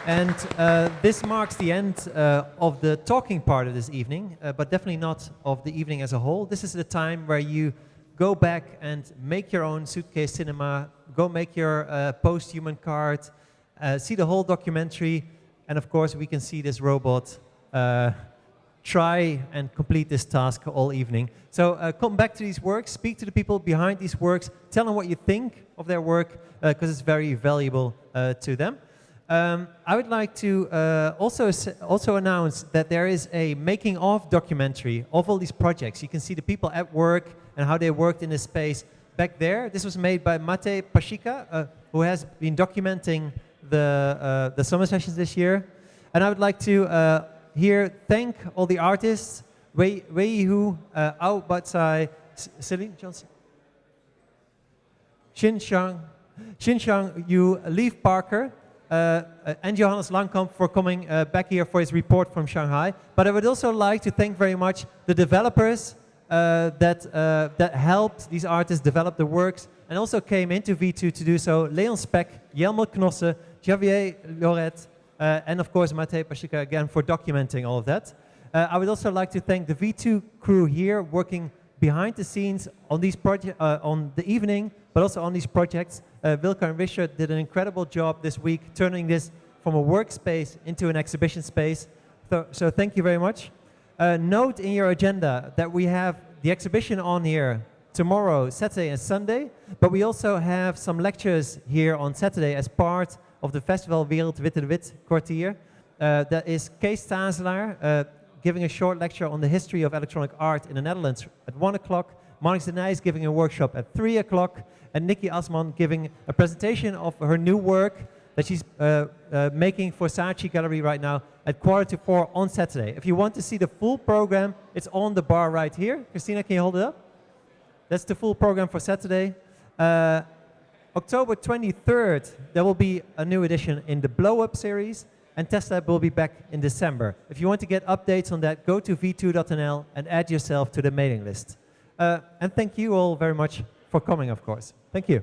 And this marks the end of the talking part of this evening, but definitely not of the evening as a whole. This is the time where you go back and make your own suitcase cinema, go make your post-human card, see the whole documentary, and of course we can see this robot try and complete this task all evening. So come back to these works, speak to the people behind these works, tell them what you think of their work, because it's very valuable to them. I would like to also announce that there is a making of documentary of all these projects. You can see the people at work and how they worked in this space back there. This was made by Matej Pashika, who has been documenting the SummerSessions this year. And I would like to here thank all the artists, Weiyi, Ou-Bau, Tsai, Cecilia, Jonsson, Chin-Hsiang, Leif Parker, and Johannes Langkamp for coming back here for his report from Shanghai. But I would also like to thank very much the developers that helped these artists develop the works and also came into V2 to do so. Leon Speck, Jelmer Knosse, Javier Loret, and of course Matej Pashika again for documenting all of that. I would also like to thank the V2 crew here working behind the scenes on these on the evening, but also on these projects. Wilke and Richard did an incredible job this week turning this from a workspace into an exhibition space. So thank you very much. Note in your agenda that we have the exhibition on here tomorrow, Saturday and Sunday, but we also have some lectures here on Saturday as part of the festival Wereld Witte de Wit Kwartier. That is Kees Tazelaar giving a short lecture on the history of electronic art in the Netherlands at 1 o'clock. Marnix de Nijs giving a workshop at 3 o'clock. And Nikki Asman giving a presentation of her new work that she's making for Saatchi Gallery right now at 3:45 on Saturday. If you want to see the full program, it's on the bar right here. Christina, can you hold it up? That's the full program for Saturday. October 23rd, there will be a new edition in the Blow Up series, and TestLab will be back in December. If you want to get updates on that, go to v2.nl and add yourself to the mailing list. And thank you all very much for coming, of course. Thank you.